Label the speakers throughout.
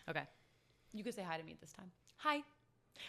Speaker 1: Okay. You can say hi to me this time.
Speaker 2: Hi.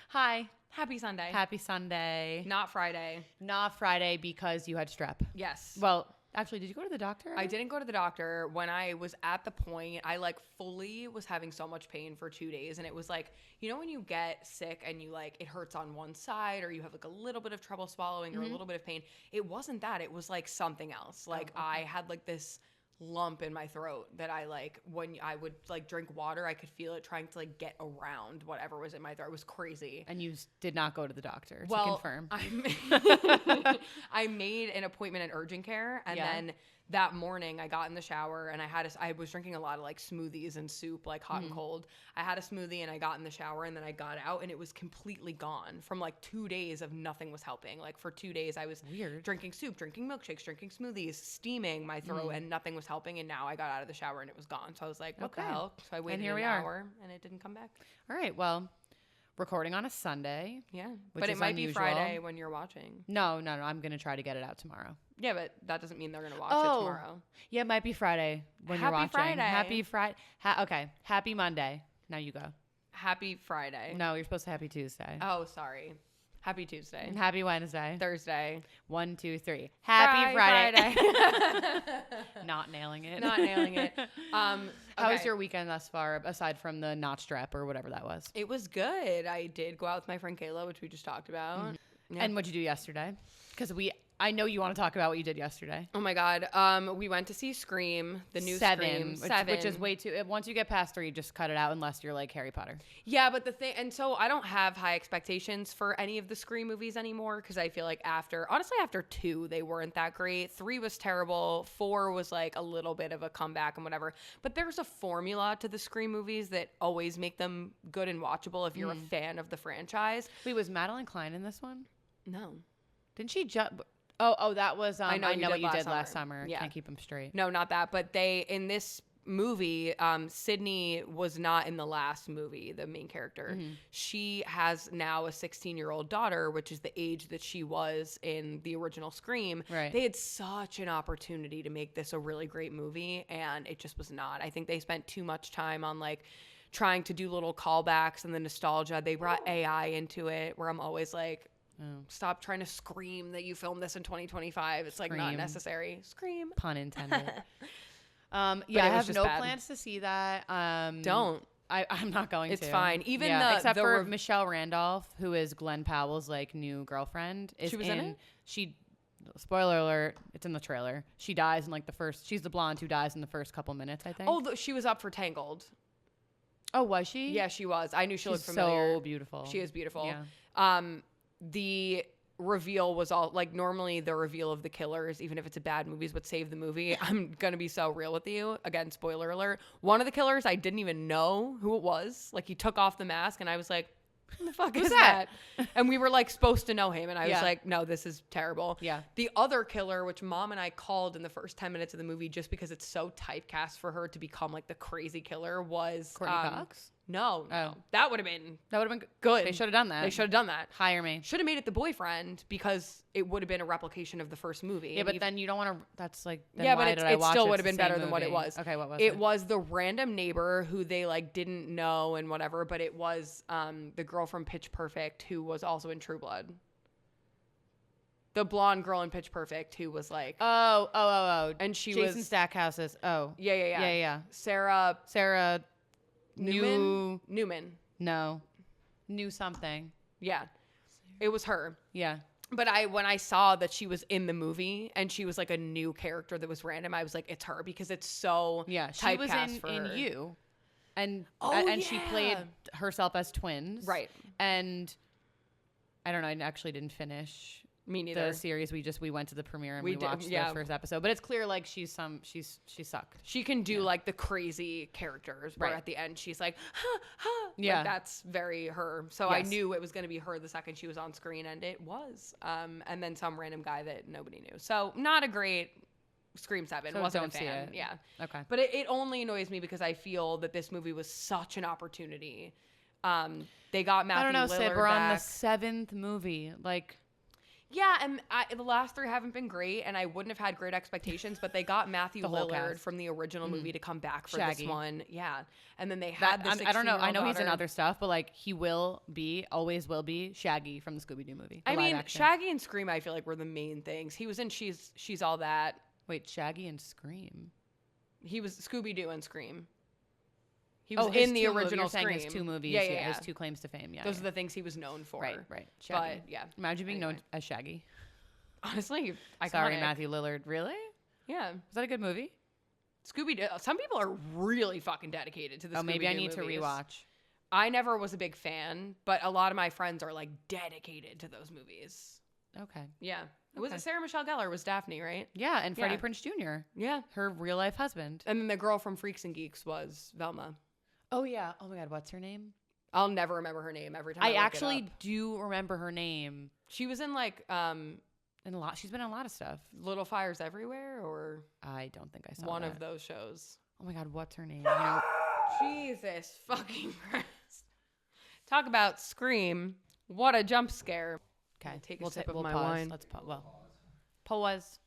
Speaker 1: Hi.
Speaker 2: Happy Sunday.
Speaker 1: Happy Sunday.
Speaker 2: Not Friday.
Speaker 1: Not Friday because you had strep.
Speaker 2: Yes.
Speaker 1: Well, actually, did you go to the doctor?
Speaker 2: I didn't go to the doctor. When I was at the point, I like fully was having so much pain for 2 days. And it was like, you know, when you get sick and you like, it hurts on one side or you have like a little bit of trouble swallowing or a little bit of pain. It wasn't that. It was like something else. Like I had like this lump in my throat that I like, when I would like drink water, I could feel it trying to like get around whatever was in my throat. It was crazy.
Speaker 1: And you did not go to the doctor to confirm.
Speaker 2: I made an appointment at urgent care, and then that morning I got in the shower and I was drinking a lot of like smoothies and soup, like hot and cold. I had a smoothie and I got in the shower and then I got out and it was completely gone from like 2 days of nothing was helping. Like for 2 days I was drinking soup, drinking milkshakes, drinking smoothies, steaming my throat and nothing was helping. And now I got out of the shower and it was gone. So I was like, what the hell? So I waited an hour and it didn't come back.
Speaker 1: All right. Well, recording on a Sunday.
Speaker 2: Yeah. But it might be Friday when you're watching.
Speaker 1: No. I'm going to try to get it out tomorrow.
Speaker 2: Yeah, but that doesn't mean they're going to watch it tomorrow.
Speaker 1: Yeah, it might be Friday when you're watching. Happy Friday. Okay. Happy Monday. Now you go.
Speaker 2: Happy Friday.
Speaker 1: No, you're supposed to happy Tuesday.
Speaker 2: Oh, sorry. Happy Tuesday.
Speaker 1: And happy Wednesday.
Speaker 2: Thursday.
Speaker 1: 1, 2, 3. Happy Friday. Not nailing it.
Speaker 2: Not nailing it.
Speaker 1: How was your weekend thus far, aside from the not strep or whatever that was?
Speaker 2: It was good. I did go out with my friend Kayla, which we just talked about.
Speaker 1: Mm-hmm. Yeah. And what'd you do yesterday? Because I know you want to talk about what you did yesterday.
Speaker 2: Oh my God. We went to see Scream, the new
Speaker 1: Scream.
Speaker 2: Seven.
Speaker 1: Which is way too, once you get past 3, just cut it out unless you're like Harry Potter.
Speaker 2: Yeah, but and so I don't have high expectations for any of the Scream movies anymore because I feel like after 2, they weren't that great. 3 was terrible. 4 was like a little bit of a comeback and whatever. But there's a formula to the Scream movies that always make them good and watchable if you're a fan of the franchise.
Speaker 1: Wait, was Madeline Klein in this one?
Speaker 2: No.
Speaker 1: Didn't she jump? Oh, that was I know what you did last summer.
Speaker 2: Yeah.
Speaker 1: Can't keep them straight.
Speaker 2: No, not that. But in this movie, Sydney was not in the last movie, the main character. Mm-hmm. She has now a 16-year-old daughter, which is the age that she was in the original Scream.
Speaker 1: Right.
Speaker 2: They had such an opportunity to make this a really great movie, and it just was not. I think they spent too much time on like trying to do little callbacks and the nostalgia. They brought AI into it, where I'm always like, stop trying to scream that you filmed this in 2025. It's like not necessary. Scream.
Speaker 1: Pun intended. I have no plans to see that.
Speaker 2: Don't.
Speaker 1: I'm not going to.
Speaker 2: It's fine. Even
Speaker 1: except for Michelle Randolph, who is Glenn Powell's like new girlfriend.
Speaker 2: She was in it?
Speaker 1: Spoiler alert, it's in the trailer. She dies in like she's the blonde who dies in the first couple minutes, I think.
Speaker 2: Oh, she was up for Tangled.
Speaker 1: Oh, was she?
Speaker 2: Yeah, she was. I knew she looked familiar.
Speaker 1: So beautiful.
Speaker 2: She is beautiful.
Speaker 1: Yeah.
Speaker 2: The reveal was all like normally the reveal of the killers, even if it's a bad movie, is what saved the movie. I'm gonna be so real with you. Again, spoiler alert. One of the killers, I didn't even know who it was. Like he took off the mask, and I was like, "Who the fuck is that?" And we were like supposed to know him, and I was like, "No, this is terrible."
Speaker 1: Yeah.
Speaker 2: The other killer, which Mom and I called in the first 10 minutes of the movie, just because it's so typecast for her to become like the crazy killer, was
Speaker 1: Courtney Cox.
Speaker 2: No. That would have been
Speaker 1: good. They should have done that.
Speaker 2: They should have done that.
Speaker 1: Hire me.
Speaker 2: Should have made it the boyfriend because it would have been a replication of the first movie.
Speaker 1: Yeah, but then you don't want to. That's like.
Speaker 2: But it still would have been better than what it was.
Speaker 1: Okay, what was
Speaker 2: it?
Speaker 1: It
Speaker 2: was the random neighbor who they like didn't know and whatever, but it was the girl from Pitch Perfect who was also in True Blood. The blonde girl in Pitch Perfect who was like.
Speaker 1: Oh.
Speaker 2: And she
Speaker 1: Jason
Speaker 2: was.
Speaker 1: Stackhouse's. Oh.
Speaker 2: Yeah.
Speaker 1: Sarah.
Speaker 2: Newman.
Speaker 1: No. Knew something.
Speaker 2: Yeah. It was her.
Speaker 1: Yeah.
Speaker 2: But when I saw that she was in the movie and she was like a new character that was random, I was like, it's her because it's so
Speaker 1: she was in You. And she played herself as twins.
Speaker 2: Right.
Speaker 1: And I don't know, I actually didn't finish
Speaker 2: Me neither.
Speaker 1: The series we went to the premiere and we watched the first episode, but it's clear like she sucked.
Speaker 2: She can do like the crazy characters where at the end she's like, ha, ha.
Speaker 1: Yeah,
Speaker 2: like, that's very her. So I knew it was going to be her the second she was on screen, and it was. And then some random guy that nobody knew. So not a great Scream 7.
Speaker 1: So
Speaker 2: wasn't
Speaker 1: don't
Speaker 2: a fan.
Speaker 1: see it.
Speaker 2: Yeah.
Speaker 1: Okay.
Speaker 2: But it only annoys me because I feel that this movie was such an opportunity. They got Matthew Lillard
Speaker 1: Sid, we're
Speaker 2: back.
Speaker 1: on the 7th movie. Like.
Speaker 2: Yeah, and the last 3 haven't been great, and I wouldn't have had great expectations, but they got Matthew Lillard from the original movie to come back for this one. Yeah, and then they had this.
Speaker 1: I don't know. I know he's in other stuff, but like he always will be Shaggy from the Scooby-Doo movie.
Speaker 2: I mean, Shaggy and Scream, I feel like were the main things. He was in She's All That.
Speaker 1: Wait, Shaggy and Scream.
Speaker 2: He was Scooby-Doo and Scream. He was in the original Scream.
Speaker 1: His 2 movies. Yeah, his 2 claims to fame. Yeah,
Speaker 2: those are the things he was known for.
Speaker 1: Right. Shaggy.
Speaker 2: But yeah,
Speaker 1: imagine being known as Shaggy.
Speaker 2: Honestly, iconic.
Speaker 1: Sorry, Matthew Lillard. Really?
Speaker 2: Yeah.
Speaker 1: Was that a good movie?
Speaker 2: Scooby-Doo. Some people are really fucking dedicated to the Scooby-Doo
Speaker 1: maybe I need
Speaker 2: movies.
Speaker 1: to rewatch.
Speaker 2: I never was a big fan, but a lot of my friends are like dedicated to those movies.
Speaker 1: Okay.
Speaker 2: Yeah. Was it Sarah Michelle Gellar was Daphne, right?
Speaker 1: Yeah, and Freddie Prinze Jr.
Speaker 2: Yeah.
Speaker 1: Her real life husband.
Speaker 2: And then the girl from Freaks and Geeks was Velma.
Speaker 1: Oh yeah. Oh my God, what's her name?
Speaker 2: I'll never remember her name every time
Speaker 1: I actually do remember her name.
Speaker 2: She was in like
Speaker 1: she's been in a lot of stuff.
Speaker 2: Little Fires Everywhere, or
Speaker 1: I don't think I saw
Speaker 2: one of those shows.
Speaker 1: Oh my God, what's her name?
Speaker 2: Jesus fucking Christ. Talk about Scream. What a jump scare.
Speaker 1: Okay,
Speaker 2: take a sip of my wine.
Speaker 1: Let's pause.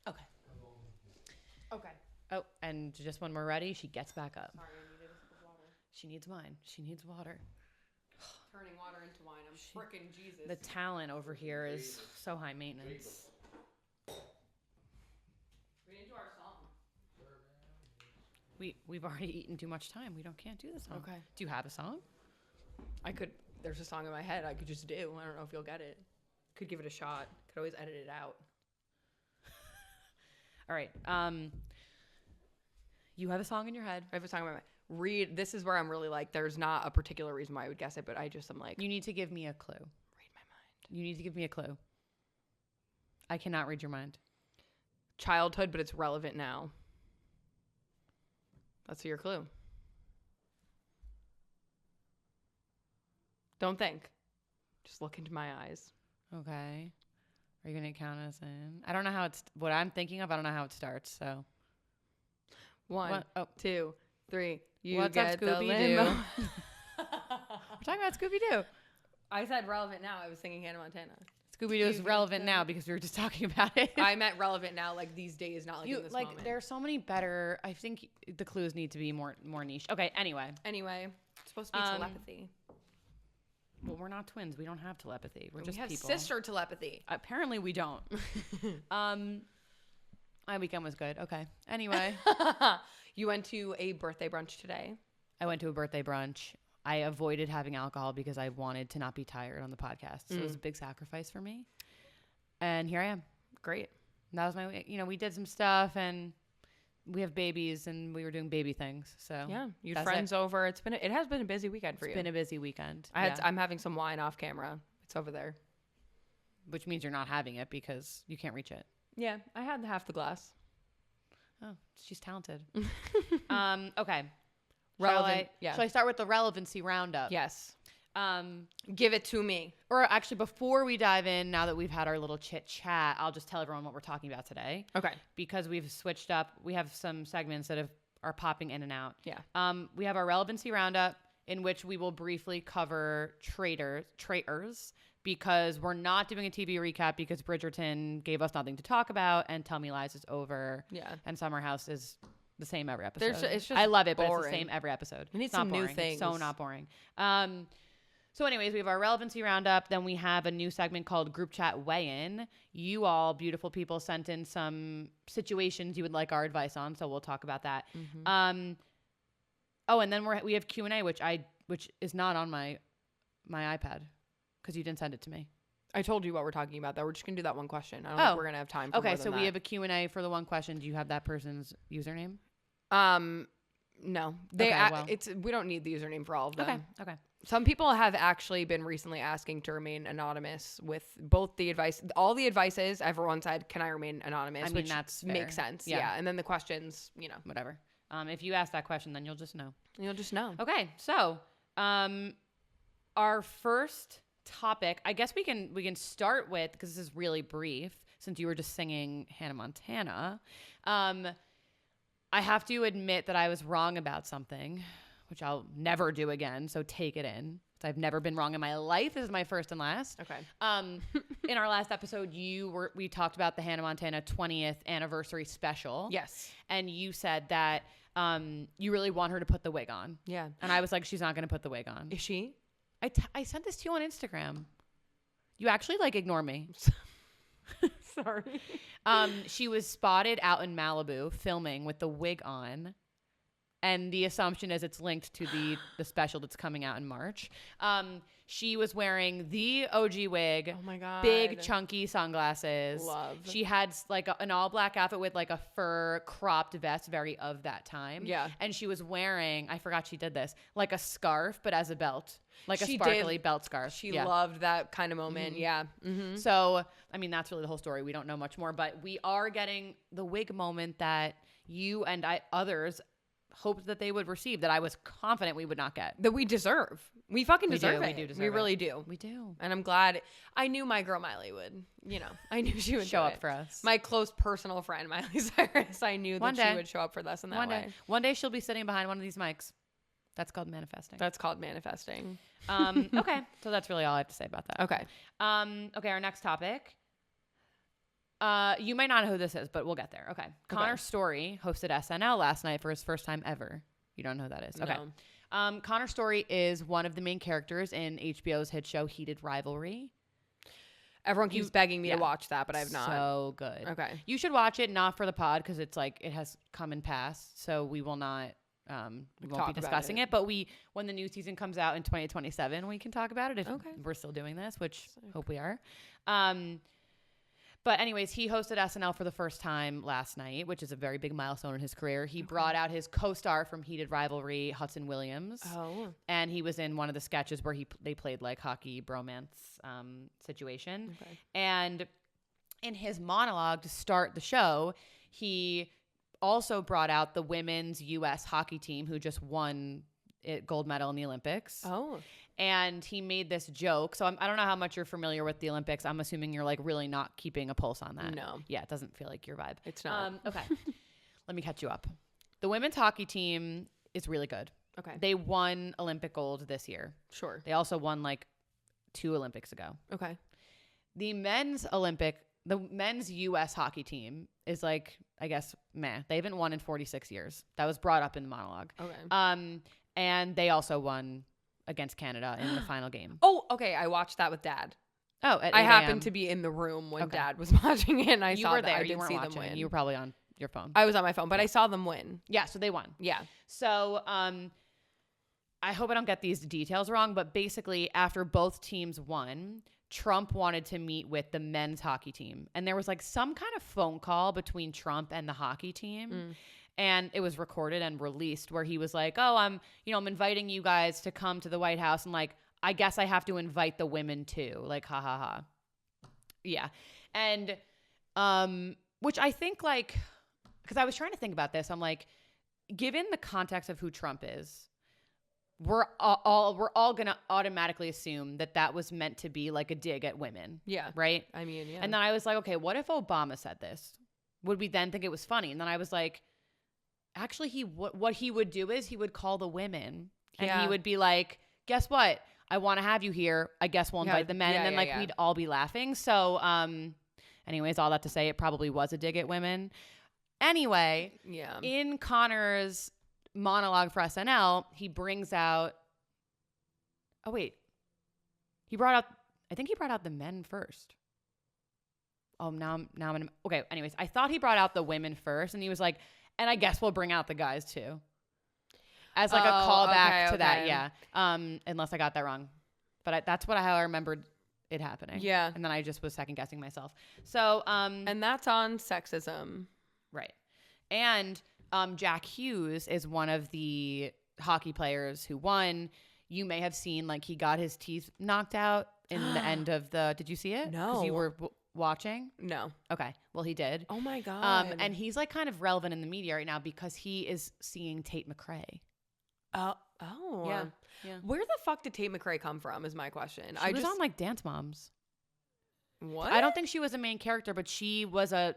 Speaker 1: Okay. Oh, and just when we're ready, she gets back up.
Speaker 2: Sorry, I needed a sip of water.
Speaker 1: She needs wine. She needs water.
Speaker 2: Turning water into wine. I'm frickin' Jesus.
Speaker 1: The talent over here is so high maintenance.
Speaker 2: We didn't do our song.
Speaker 1: We've already eaten too much time. Can't do the song.
Speaker 2: Okay.
Speaker 1: Do you have a song?
Speaker 2: I could. There's a song in my head I could just do. I don't know if you'll get it. Could give it a shot. Could always edit it out.
Speaker 1: All right. You have a song in your head.
Speaker 2: I have a song in my mind. This is where I'm really like, there's not a particular reason why I would guess it, but I just am like.
Speaker 1: You need to give me a clue.
Speaker 2: Read my mind.
Speaker 1: You need to give me a clue. I cannot read your mind.
Speaker 2: Childhood, but it's relevant now. That's your clue. Don't think. Just look into my eyes.
Speaker 1: Okay. Are you going to count us in? I don't know what I'm thinking of. I don't know how it starts. So
Speaker 2: 1, 2, 3.
Speaker 1: What's up, Scooby-Doo? We're talking about Scooby-Doo.
Speaker 2: I said relevant now. I was singing Hannah Montana.
Speaker 1: Scooby-Doo is relevant now because we were just talking about it.
Speaker 2: I meant relevant now, like these days, not like in this moment.
Speaker 1: There are so many better. I think the clues need to be more niche. Okay. Anyway,
Speaker 2: it's supposed to be telepathy.
Speaker 1: Well, we're not twins. We don't have telepathy. We're just
Speaker 2: we have
Speaker 1: people.
Speaker 2: Sister telepathy.
Speaker 1: Apparently, we don't. My weekend was good. Okay. Anyway,
Speaker 2: you went to a birthday brunch today.
Speaker 1: I went to a birthday brunch. I avoided having alcohol because I wanted to not be tired on the podcast. So it was a big sacrifice for me. And here I am.
Speaker 2: Great.
Speaker 1: And that was my, we did some stuff and we have babies and we were doing baby things. So
Speaker 2: yeah, you had friends over. It has been a busy weekend for you.
Speaker 1: It's been a busy weekend.
Speaker 2: I'm having some wine off camera. It's over there.
Speaker 1: Which means you're not having it because you can't reach it.
Speaker 2: Yeah, I had half the glass.
Speaker 1: Oh, she's talented. Okay.
Speaker 2: Relevant.
Speaker 1: Shall I start with the Relevancy Roundup?
Speaker 2: Yes. Give it to me.
Speaker 1: Or actually, before we dive in, now that we've had our little chit chat, I'll just tell everyone what we're talking about today.
Speaker 2: Okay.
Speaker 1: Because we've switched up. We have some segments that are popping in and out.
Speaker 2: Yeah.
Speaker 1: We have our Relevancy Roundup, in which we will briefly cover Traitors, because we're not doing a TV recap because Bridgerton gave us nothing to talk about, and Tell Me Lies is over.
Speaker 2: Yeah.
Speaker 1: And Summer House is the same every episode.
Speaker 2: It's just
Speaker 1: I love it,
Speaker 2: boring.
Speaker 1: but it's the same every episode.
Speaker 2: We need
Speaker 1: it's not
Speaker 2: some
Speaker 1: boring.
Speaker 2: new things.
Speaker 1: It's so not boring. So anyways, we have our Relevancy Roundup. Then we have a new segment called Group Chat Weigh-In. You all beautiful people sent in some situations you would like our advice on, so we'll talk about that. Mm-hmm. And then we have Q&A, which is not on my iPad because you didn't send it to me.
Speaker 2: I told you what we're talking about, though. We're just going to do that one question. I don't think we're going to have time for more than that.
Speaker 1: Okay, so we have a Q&A for the one question. Do you have that person's username?
Speaker 2: No. We don't need the username for all of them.
Speaker 1: Okay.
Speaker 2: Some people have actually been recently asking to remain anonymous with both the advice. All the advices, everyone said, can I remain anonymous?
Speaker 1: I mean, that's fair.
Speaker 2: Makes sense. Yeah. And then the questions,
Speaker 1: Whatever. If you ask that question, then you'll just know. Okay. So, our first topic, I guess we can start with, because this is really brief, since you were just singing Hannah Montana. I have to admit that I was wrong about something, which I'll never do again. So take it in. I've never been wrong in my life. This is my first and last.
Speaker 2: Okay.
Speaker 1: In our last episode, we talked about the Hannah Montana 20th anniversary special.
Speaker 2: Yes.
Speaker 1: And you said that you really want her to put the wig on.
Speaker 2: Yeah.
Speaker 1: And I was like, she's not going to put the wig on.
Speaker 2: Is she?
Speaker 1: I sent this to you on Instagram. You actually ignore me.
Speaker 2: Sorry.
Speaker 1: She was spotted out in Malibu filming with the wig on. And the assumption is it's linked to the special that's coming out in March. She was wearing the OG wig.
Speaker 2: Oh my God.
Speaker 1: Big chunky sunglasses.
Speaker 2: Love.
Speaker 1: She had an all black outfit with a fur cropped vest, very of that time.
Speaker 2: Yeah.
Speaker 1: And she was wearing, I forgot she did this, a scarf, but as a belt. A
Speaker 2: She
Speaker 1: sparkly
Speaker 2: did.
Speaker 1: belt scarf.
Speaker 2: She loved that kind of moment.
Speaker 1: Mm-hmm.
Speaker 2: Yeah. Mm-hmm.
Speaker 1: So, I mean, that's really the whole story. We don't know much more, but we are getting the wig moment that you and others hoped that they would receive, that I was confident we would not get.
Speaker 2: That we deserve. We fucking deserve it.
Speaker 1: We do deserve
Speaker 2: we
Speaker 1: it.
Speaker 2: really do.
Speaker 1: We do.
Speaker 2: And I'm glad. I knew my girl Miley would. I knew she would
Speaker 1: show
Speaker 2: do
Speaker 1: up
Speaker 2: it.
Speaker 1: for us.
Speaker 2: My close personal friend Miley Cyrus. I knew that she would show up for us in that way.
Speaker 1: One day she'll be sitting behind one of these mics. That's called manifesting.
Speaker 2: That's called manifesting.
Speaker 1: Okay. So that's really all I have to say about that.
Speaker 2: Okay.
Speaker 1: Okay. Our next topic. You might not know who this is, but we'll get there. Okay. Connor Storrie hosted SNL last night for his first time ever. You don't know who that is. Okay.
Speaker 2: No.
Speaker 1: Connor Storrie is one of the main characters in HBO's hit show Heated Rivalry.
Speaker 2: Everyone keeps begging me to watch that, but I've not.
Speaker 1: So good.
Speaker 2: Okay.
Speaker 1: You should watch it, not for the pod, because it's it has come and passed. So we will not, we won't be discussing it. But when the new season comes out in 2027, we can talk about it if we're still doing this, which hope we are. But anyways, he hosted SNL for the first time last night, which is a very big milestone in his career. He brought out his co-star from Heated Rivalry, Hudson Williams.
Speaker 2: Oh.
Speaker 1: And he was in one of the sketches where they played hockey bromance situation. Okay. And in his monologue to start the show, he also brought out the women's U.S. hockey team who just won gold medal in the Olympics.
Speaker 2: Oh.
Speaker 1: And he made this joke. So I don't know how much you're familiar with the Olympics. I'm assuming you're really not keeping a pulse on that.
Speaker 2: No.
Speaker 1: Yeah, it doesn't feel like your vibe.
Speaker 2: It's not.
Speaker 1: Okay. Let me catch you up. The women's hockey team is really good.
Speaker 2: Okay.
Speaker 1: They won Olympic gold this year.
Speaker 2: Sure.
Speaker 1: They also won 2 Olympics ago.
Speaker 2: Okay.
Speaker 1: The men's U.S. hockey team is I guess, meh. They haven't won in 46 years. That was brought up in the monologue.
Speaker 2: Okay.
Speaker 1: And they also won against Canada in the final game.
Speaker 2: Oh, okay. I watched that with Dad.
Speaker 1: Oh, at
Speaker 2: I
Speaker 1: 8
Speaker 2: happened to be in the room when Dad was watching it, and I
Speaker 1: you
Speaker 2: saw
Speaker 1: were
Speaker 2: that.
Speaker 1: there.
Speaker 2: I
Speaker 1: you
Speaker 2: didn't
Speaker 1: weren't
Speaker 2: see
Speaker 1: watching.
Speaker 2: them win.
Speaker 1: You were probably on your phone.
Speaker 2: I was on my phone, but I saw them win.
Speaker 1: Yeah, so they won.
Speaker 2: Yeah.
Speaker 1: So I hope I don't get these details wrong, but basically after both teams won, Trump wanted to meet with the men's hockey team. And there was some kind of phone call between Trump and the hockey team. And it was recorded and released where he was like, oh, I'm inviting you guys to come to the White House. And I guess I have to invite the women too. Ha ha ha. Yeah. And, which I think because I was trying to think about this. I'm given the context of who Trump is, we're all gonna automatically assume that was meant to be a dig at women.
Speaker 2: Yeah.
Speaker 1: Right.
Speaker 2: I mean, yeah.
Speaker 1: And then I was okay, what if Obama said this? Would we then think it was funny? And then I was actually, what he would do is he would call the women and he would be guess what? I want to have you here. I guess we'll invite the men. And then we'd all be laughing. So, anyways, all that to say, it probably was a dig at women. Anyway, in Connor's monologue for SNL, he brings out, I think he brought out the men first. Oh, now I'm gonna, okay. Anyways, I thought he brought out the women first and he was and I guess we'll bring out the guys too. As a callback to that. Yeah. Unless I got that wrong, but that's how I remembered it happening.
Speaker 2: Yeah.
Speaker 1: And then I just was second guessing myself. So,
Speaker 2: and that's on sexism.
Speaker 1: Right. And, Jack Hughes is one of the hockey players who won. You may have seen he got his teeth knocked out in the end of did you see it?
Speaker 2: No.
Speaker 1: Because you were watching?
Speaker 2: No.
Speaker 1: Okay. Well, he did.
Speaker 2: Oh my God.
Speaker 1: And he's kind of relevant in the media right now because he is seeing Tate McRae.
Speaker 2: Oh.
Speaker 1: Yeah.
Speaker 2: Where the fuck did Tate McRae come from is my question.
Speaker 1: She was on Dance Moms.
Speaker 2: What?
Speaker 1: I don't think she was a main character, but she was a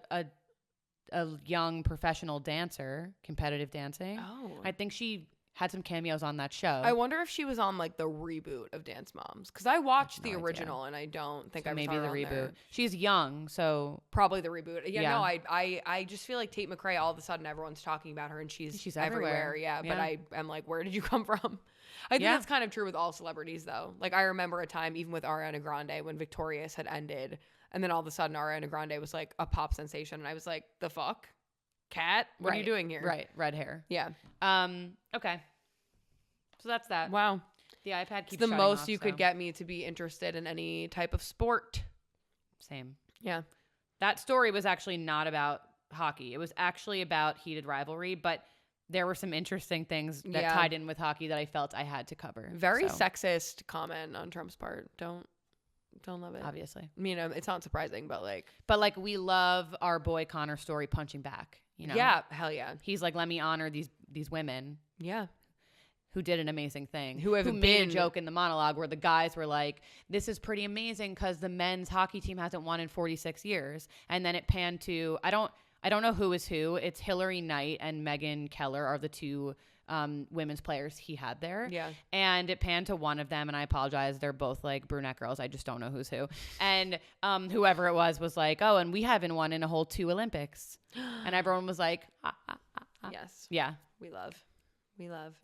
Speaker 1: young professional dancer, competitive dancing.
Speaker 2: Oh.
Speaker 1: I think she had some cameos on that show.
Speaker 2: I wonder if she was on like the reboot of Dance Moms, because I watched the
Speaker 1: no
Speaker 2: original and I don't think
Speaker 1: So
Speaker 2: I
Speaker 1: maybe
Speaker 2: saw her
Speaker 1: the
Speaker 2: on
Speaker 1: reboot.
Speaker 2: there.
Speaker 1: She's young, so
Speaker 2: Probably the reboot.
Speaker 1: Yeah.
Speaker 2: No, I just feel like Tate McRae, all of a sudden everyone's talking about her and she's everywhere. Yeah, but I am like, where did you come from? I think that's kind of true with all celebrities though. Like I remember a time even with Ariana Grande when Victorious had ended, and then all of a sudden Ariana Grande was like a pop sensation, and I was like, the fuck? Cat? What are you doing here?
Speaker 1: Right, red hair.
Speaker 2: Yeah.
Speaker 1: Okay. So that's that.
Speaker 2: Wow.
Speaker 1: The iPad keeps
Speaker 2: It's the
Speaker 1: shutting
Speaker 2: most
Speaker 1: off,
Speaker 2: you could get me to be interested in any type of sport.
Speaker 1: Same.
Speaker 2: Yeah.
Speaker 1: That story was actually not about hockey. It was actually about heated rivalry, but there were some interesting things that tied in with hockey that I felt I had to cover.
Speaker 2: Very sexist comment on Trump's part. Don't love it.
Speaker 1: Obviously.
Speaker 2: You know, it's not surprising, but like
Speaker 1: we love our boy Connor Story punching back, you know?
Speaker 2: Yeah, hell yeah.
Speaker 1: He's like, let me honor these women.
Speaker 2: Yeah.
Speaker 1: Who did an amazing thing.
Speaker 2: Who
Speaker 1: made a joke in the monologue where the guys were like, this is pretty amazing because the men's hockey team hasn't won in 46 years. And then it panned to, I don't know who is who. It's Hillary Knight and Megan Keller are the two women's players he had there.
Speaker 2: Yeah.
Speaker 1: And it panned to one of them, and I apologize. They're both like brunette girls. I just don't know who's who. And whoever it was like, oh, and we haven't won in a whole 2 Olympics. And everyone was like,
Speaker 2: Yes.
Speaker 1: Yeah.
Speaker 2: We love.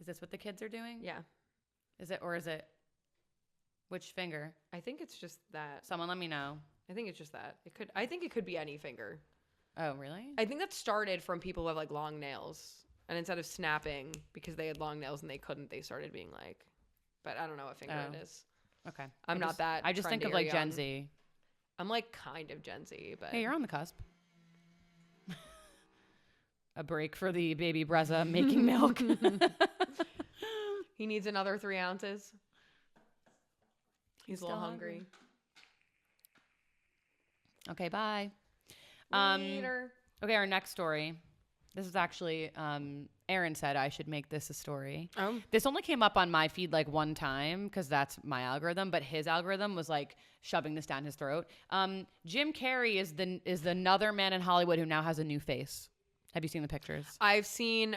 Speaker 1: Is this what the kids are doing?
Speaker 2: Yeah.
Speaker 1: Is it which finger?
Speaker 2: I think it's just that.
Speaker 1: Someone let me know.
Speaker 2: I think it's just that. I think it could be any finger.
Speaker 1: Oh, really?
Speaker 2: I think that started from people who have like long nails. And instead of snapping because they had long nails and they couldn't, they started being like, but I don't know what finger it is.
Speaker 1: Okay.
Speaker 2: I
Speaker 1: just think of like Gen Z.
Speaker 2: I'm like kind of Gen Z, but.
Speaker 1: Hey, you're on the cusp. A break for the baby Brezza making milk.
Speaker 2: He needs another 3 ounces. He's a little
Speaker 1: still
Speaker 2: hungry.
Speaker 1: Okay, bye.
Speaker 2: Later.
Speaker 1: Okay, our next story. This is actually, Aaron said I should make this a story.
Speaker 2: Oh.
Speaker 1: This only came up on my feed like one time because that's my algorithm, but his algorithm was like shoving this down his throat. Jim Carrey is another man in Hollywood who now has a new face. Have you seen the pictures?
Speaker 2: I've seen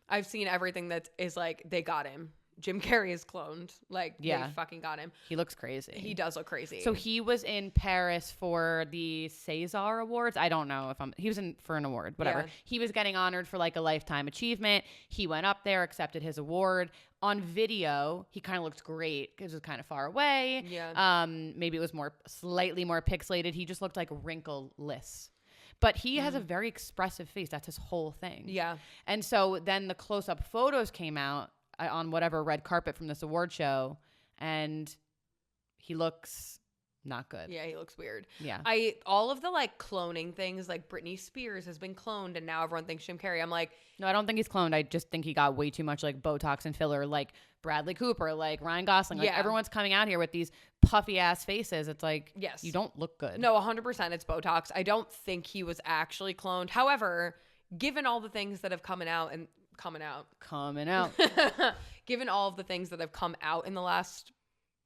Speaker 2: everything that is like they got him. Jim Carrey is cloned. Like they fucking got him.
Speaker 1: He looks crazy.
Speaker 2: He does look crazy.
Speaker 1: So he was in Paris for the César Awards. I don't know if he was in for an award, whatever.
Speaker 2: Yeah.
Speaker 1: He was getting honored for like a lifetime achievement. He went up there, accepted his award. On video, he kind of looked great because it was kind of far away.
Speaker 2: Yeah.
Speaker 1: Maybe it was slightly more pixelated. He just looked like wrinkleless. But he has a very expressive face. That's his whole thing.
Speaker 2: Yeah.
Speaker 1: And so then the close-up photos came out on whatever red carpet from this award show, and he looks not good.
Speaker 2: Yeah, he looks weird.
Speaker 1: Yeah.
Speaker 2: All of the like cloning things, like Britney Spears has been cloned and now everyone thinks Jim Carrey. I'm like,
Speaker 1: no, I don't think he's cloned. I just think he got way too much like Botox and filler, like Bradley Cooper, like Ryan Gosling. Like everyone's coming out here with these puffy ass faces. It's like,
Speaker 2: yes,
Speaker 1: you don't look good.
Speaker 2: No, 100% it's Botox. I don't think he was actually cloned. However, given all the things that have coming out, given all of the things that have come out in the last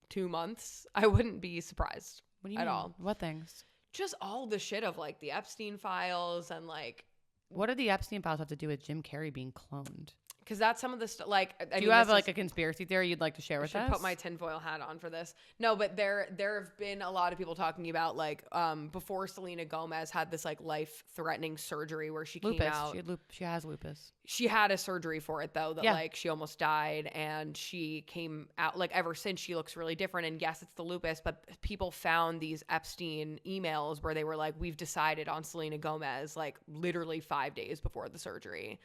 Speaker 2: 2 months, I wouldn't be surprised.
Speaker 1: What do you
Speaker 2: at
Speaker 1: mean?
Speaker 2: all.
Speaker 1: What things?
Speaker 2: Just all the shit of like the Epstein files and like.
Speaker 1: What do the Epstein files have to do with Jim Carrey being cloned?
Speaker 2: Because that's some of the stuff. Like,
Speaker 1: do you have like a conspiracy theory you'd like to share with us?
Speaker 2: I should put my tinfoil hat on for this. No, but there have been a lot of people talking about like before Selena Gomez had this like life-threatening surgery where she came out.
Speaker 1: She has lupus.
Speaker 2: She had a surgery for it though that like she almost died, and she came out like ever since she looks really different. And yes, it's the lupus, but people found these Epstein emails where they were like, we've decided on Selena Gomez like literally 5 days before the surgery.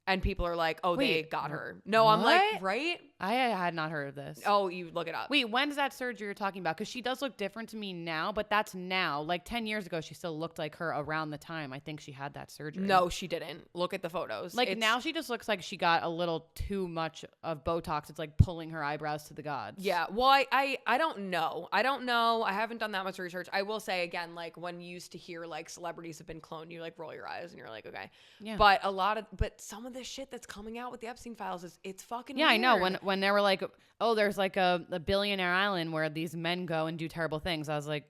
Speaker 2: And people are like, oh, they got her. No,
Speaker 1: what?
Speaker 2: I'm like, right?
Speaker 1: I had not heard of this.
Speaker 2: Oh, you look it up.
Speaker 1: Wait, when is that surgery you're talking about? Because she does look different to me now, but that's now. Like 10 years ago, she still looked like her around the time I think she had that surgery.
Speaker 2: No, she didn't. Look at the photos.
Speaker 1: Like now she just looks like she got a little too much of Botox. It's like pulling her eyebrows to the gods.
Speaker 2: Yeah. Well, I don't know. I don't know. I haven't done that much research. I will say again, like when you used to hear like celebrities have been cloned, you like roll your eyes and you're like, okay.
Speaker 1: Yeah.
Speaker 2: But some of the shit that's coming out with the Epstein files it's fucking weird.
Speaker 1: I know. When they were like, oh, there's like a billionaire island where these men go and do terrible things. I was like,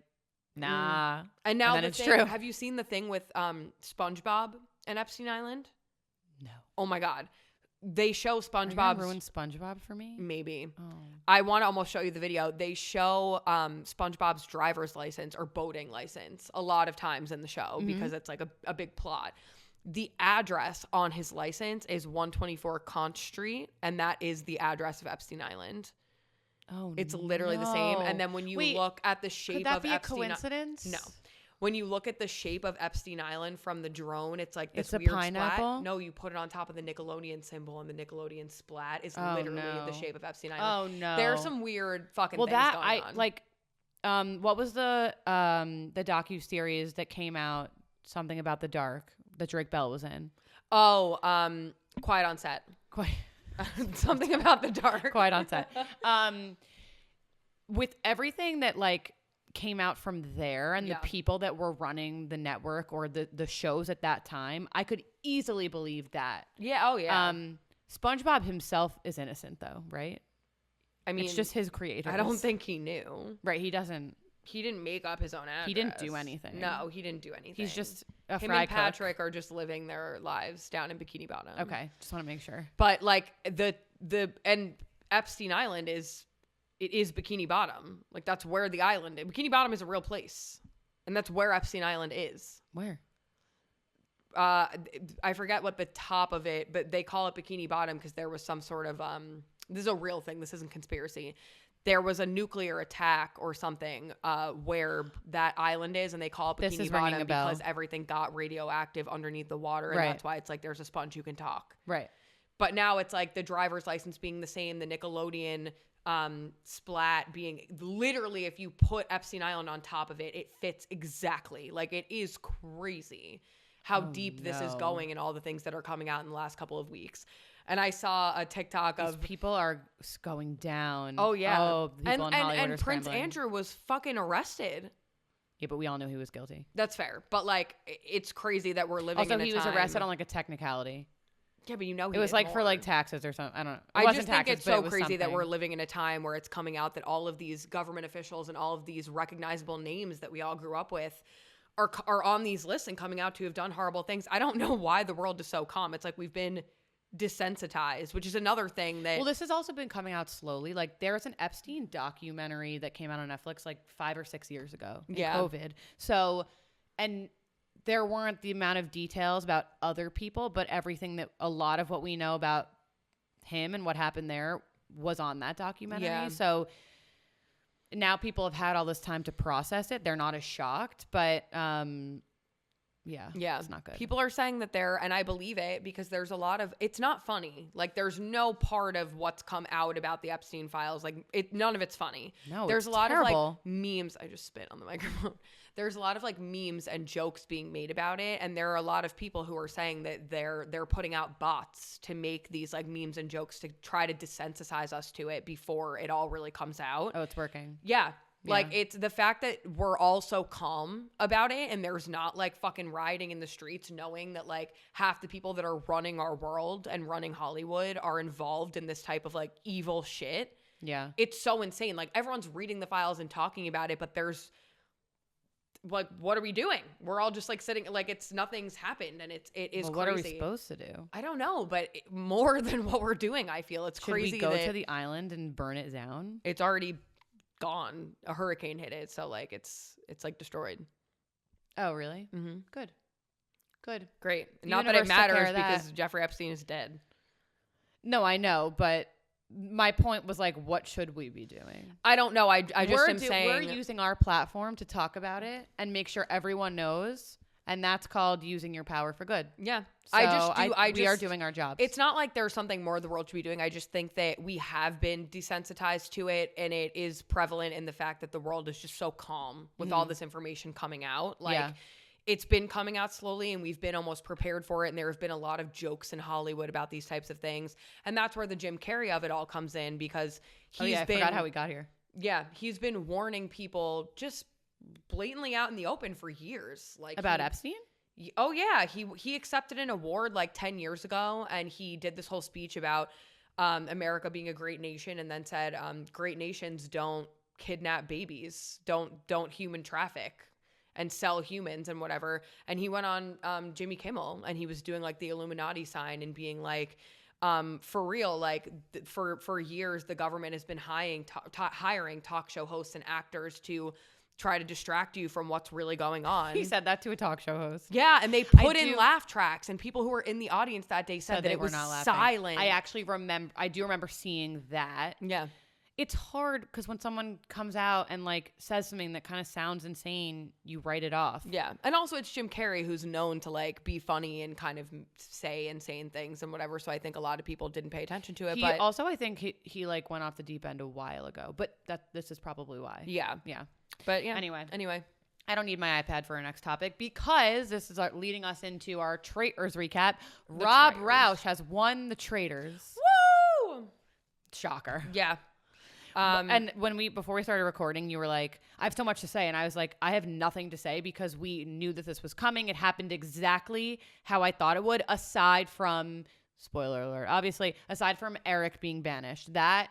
Speaker 1: nah.
Speaker 2: And now
Speaker 1: it's
Speaker 2: thing,
Speaker 1: true.
Speaker 2: Have you seen the thing with SpongeBob and Epstein Island?
Speaker 1: No.
Speaker 2: Oh my God. they show SpongeBob's
Speaker 1: ruin SpongeBob for me.
Speaker 2: Maybe.
Speaker 1: Oh.
Speaker 2: I want to almost show you the video. They show SpongeBob's driver's license or boating license a lot of times in the show because it's like a big plot. The address on his license is 124 Conch Street, and that is the address of Epstein Island.
Speaker 1: Oh,
Speaker 2: it's literally the same. And then when you look at the shape of Epstein,
Speaker 1: could that be a coincidence?
Speaker 2: No. When you look at the shape of Epstein Island from the drone, it's like this
Speaker 1: it's a
Speaker 2: weird
Speaker 1: pineapple?
Speaker 2: splat. No, you put it on top of the Nickelodeon symbol, and the Nickelodeon splat is literally the shape of Epstein Island.
Speaker 1: Oh no,
Speaker 2: there's some weird fucking things going on.
Speaker 1: Like, what was the docu-series that came out? Something about the dark that Drake Bell was in.
Speaker 2: Oh, Quiet on Set. Something about the dark.
Speaker 1: Quiet on Set. With everything that like came out from there and the people that were running the network or the shows at that time, I could easily believe that.
Speaker 2: Yeah. Oh yeah.
Speaker 1: SpongeBob himself is innocent though, right?
Speaker 2: I mean,
Speaker 1: it's just his creators.
Speaker 2: I don't think he knew.
Speaker 1: Right. He doesn't.
Speaker 2: He didn't make up his own address.
Speaker 1: He didn't do anything.
Speaker 2: No, he didn't do anything.
Speaker 1: He's just a
Speaker 2: him
Speaker 1: fry
Speaker 2: and Patrick
Speaker 1: cook.
Speaker 2: are just living their lives down in Bikini Bottom.
Speaker 1: Okay, just want to make sure.
Speaker 2: But like and Epstein Island is Bikini Bottom. Like that's where the island is. Bikini Bottom is a real place, and that's where Epstein Island is.
Speaker 1: Where?
Speaker 2: I forget what the top of it, but they call it Bikini Bottom because there was some sort of this is a real thing. This isn't conspiracy. There was a nuclear attack or something where that island is, and they call it Bikini Bottom because everything got radioactive underneath the water, and that's why it's like there's a sponge you can talk.
Speaker 1: Right.
Speaker 2: But now it's like the driver's license being the same, the Nickelodeon splat being literally, if you put Epstein Island on top of it, it fits exactly. Like it is crazy how deep this is going and all the things that are coming out in the last couple of weeks. And I saw a TikTok of
Speaker 1: people are going down.
Speaker 2: Oh yeah.
Speaker 1: Oh, people in Hollywood
Speaker 2: and
Speaker 1: are
Speaker 2: Prince
Speaker 1: scrambling.
Speaker 2: Andrew was fucking arrested.
Speaker 1: Yeah, but we all knew he was guilty.
Speaker 2: That's fair. But like it's crazy that we're living
Speaker 1: also,
Speaker 2: in a
Speaker 1: he was arrested on like a technicality.
Speaker 2: Yeah, but you know
Speaker 1: it was like for like taxes or something. I don't know.
Speaker 2: I just think it's so crazy that we're living in a time where it's coming out that all of these government officials and all of these recognizable names that we all grew up with are on these lists and coming out to have done horrible things. I don't know why the world is so calm. It's like we've been desensitized, which is another thing that...
Speaker 1: Well, this has also been coming out slowly. Like there's an Epstein documentary that came out on Netflix like 5 or 6 years ago in COVID. So, and there weren't the amount of details about other people, but everything that a lot of what we know about him and what happened there was on that documentary. Yeah. So now people have had all this time to process it. They're not as shocked, but yeah, it's not good.
Speaker 2: People are saying that and I believe it because there's a lot of, it's not funny. Like there's no part of what's come out about the Epstein files. Like none of it's funny.
Speaker 1: No,
Speaker 2: there's
Speaker 1: it's
Speaker 2: a lot
Speaker 1: terrible.
Speaker 2: of like memes. I just spit on the microphone. There's a lot of like memes and jokes being made about it. And there are a lot of people who are saying that they're putting out bots to make these like memes and jokes to try to desensitize us to it before it all really comes out.
Speaker 1: Oh, it's working.
Speaker 2: Yeah. Like it's the fact that we're all so calm about it and there's not like fucking rioting in the streets knowing that like half the people that are running our world and running Hollywood are involved in this type of like evil shit.
Speaker 1: Yeah.
Speaker 2: It's so insane. Like everyone's reading the files and talking about it, but there's like, what are we doing? We're all just like sitting, like nothing's happened and it is crazy.
Speaker 1: What are we supposed to do?
Speaker 2: I don't know, but more than what we're doing, I feel it's crazy.
Speaker 1: Should we go to the island and burn it down?
Speaker 2: It's already gone. A hurricane hit it, so like it's like destroyed.
Speaker 1: Oh really?
Speaker 2: Mm-hmm.
Speaker 1: Good,
Speaker 2: great. Not that it matters because Jeffrey Epstein is dead.
Speaker 1: No, I know, but my point was like, what should we be doing?
Speaker 2: I don't know. I just am saying
Speaker 1: we're using our platform to talk about it and make sure everyone knows. And that's called using your power for good.
Speaker 2: Yeah.
Speaker 1: So we are doing our jobs.
Speaker 2: It's not like there's something more the world should be doing. I just think that we have been desensitized to it and it is prevalent in the fact that the world is just so calm with all this information coming out. Like it's been coming out slowly and we've been almost prepared for it. And there have been a lot of jokes in Hollywood about these types of things. And that's where the Jim Carrey of it all comes in because I
Speaker 1: forgot how we got here.
Speaker 2: Yeah. He's been warning people just blatantly out in the open for years, like
Speaker 1: about Epstein.
Speaker 2: Oh yeah, he accepted an award like 10 years ago, and he did this whole speech about America being a great nation, and then said great nations don't kidnap babies, don't human traffic and sell humans and whatever. And he went on Jimmy Kimmel and he was doing like the Illuminati sign and being like, For real, like for years, the government has been hiring talk show hosts and actors to try to distract you from what's really going on.
Speaker 1: He said that to a talk show host.
Speaker 2: Yeah, and they put in laugh tracks, and people who were in the audience that day said that it was silent.
Speaker 1: I do remember seeing that.
Speaker 2: Yeah.
Speaker 1: It's hard because when someone comes out and like says something that kind of sounds insane, you write it off.
Speaker 2: Yeah. And also it's Jim Carrey, who's known to like be funny and kind of say insane things and whatever. So I think a lot of people didn't pay attention to it. But
Speaker 1: also, I think he like went off the deep end a while ago, but this is probably why.
Speaker 2: Yeah.
Speaker 1: Yeah.
Speaker 2: But yeah.
Speaker 1: Anyway. I don't need my iPad for our next topic because this is leading us into our Traitors recap. Rob Roush has won the Traitors.
Speaker 2: Woo!
Speaker 1: Shocker.
Speaker 2: Yeah.
Speaker 1: And before we started recording, you were like, I have so much to say. And I was like, I have nothing to say because we knew that this was coming. It happened exactly how I thought it would, aside from, spoiler alert, obviously, aside from Eric being banished. That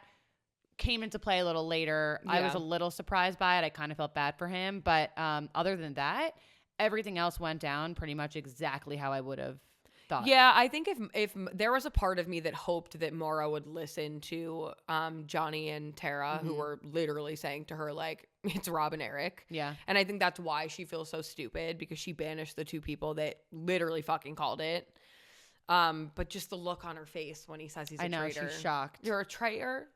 Speaker 1: came into play a little later. Yeah. I was a little surprised by it. I kind of felt bad for him. But other than that, everything else went down pretty much exactly how I would have thought.
Speaker 2: Yeah, I think if there was a part of me that hoped that Maura would listen to Johnny and Tara, who were literally saying to her, like, it's Rob and Eric.
Speaker 1: Yeah.
Speaker 2: And I think that's why she feels so stupid, because she banished the two people that literally fucking called it. But just the look on her face when he says he's a traitor.
Speaker 1: I know, she's shocked.
Speaker 2: You're a traitor?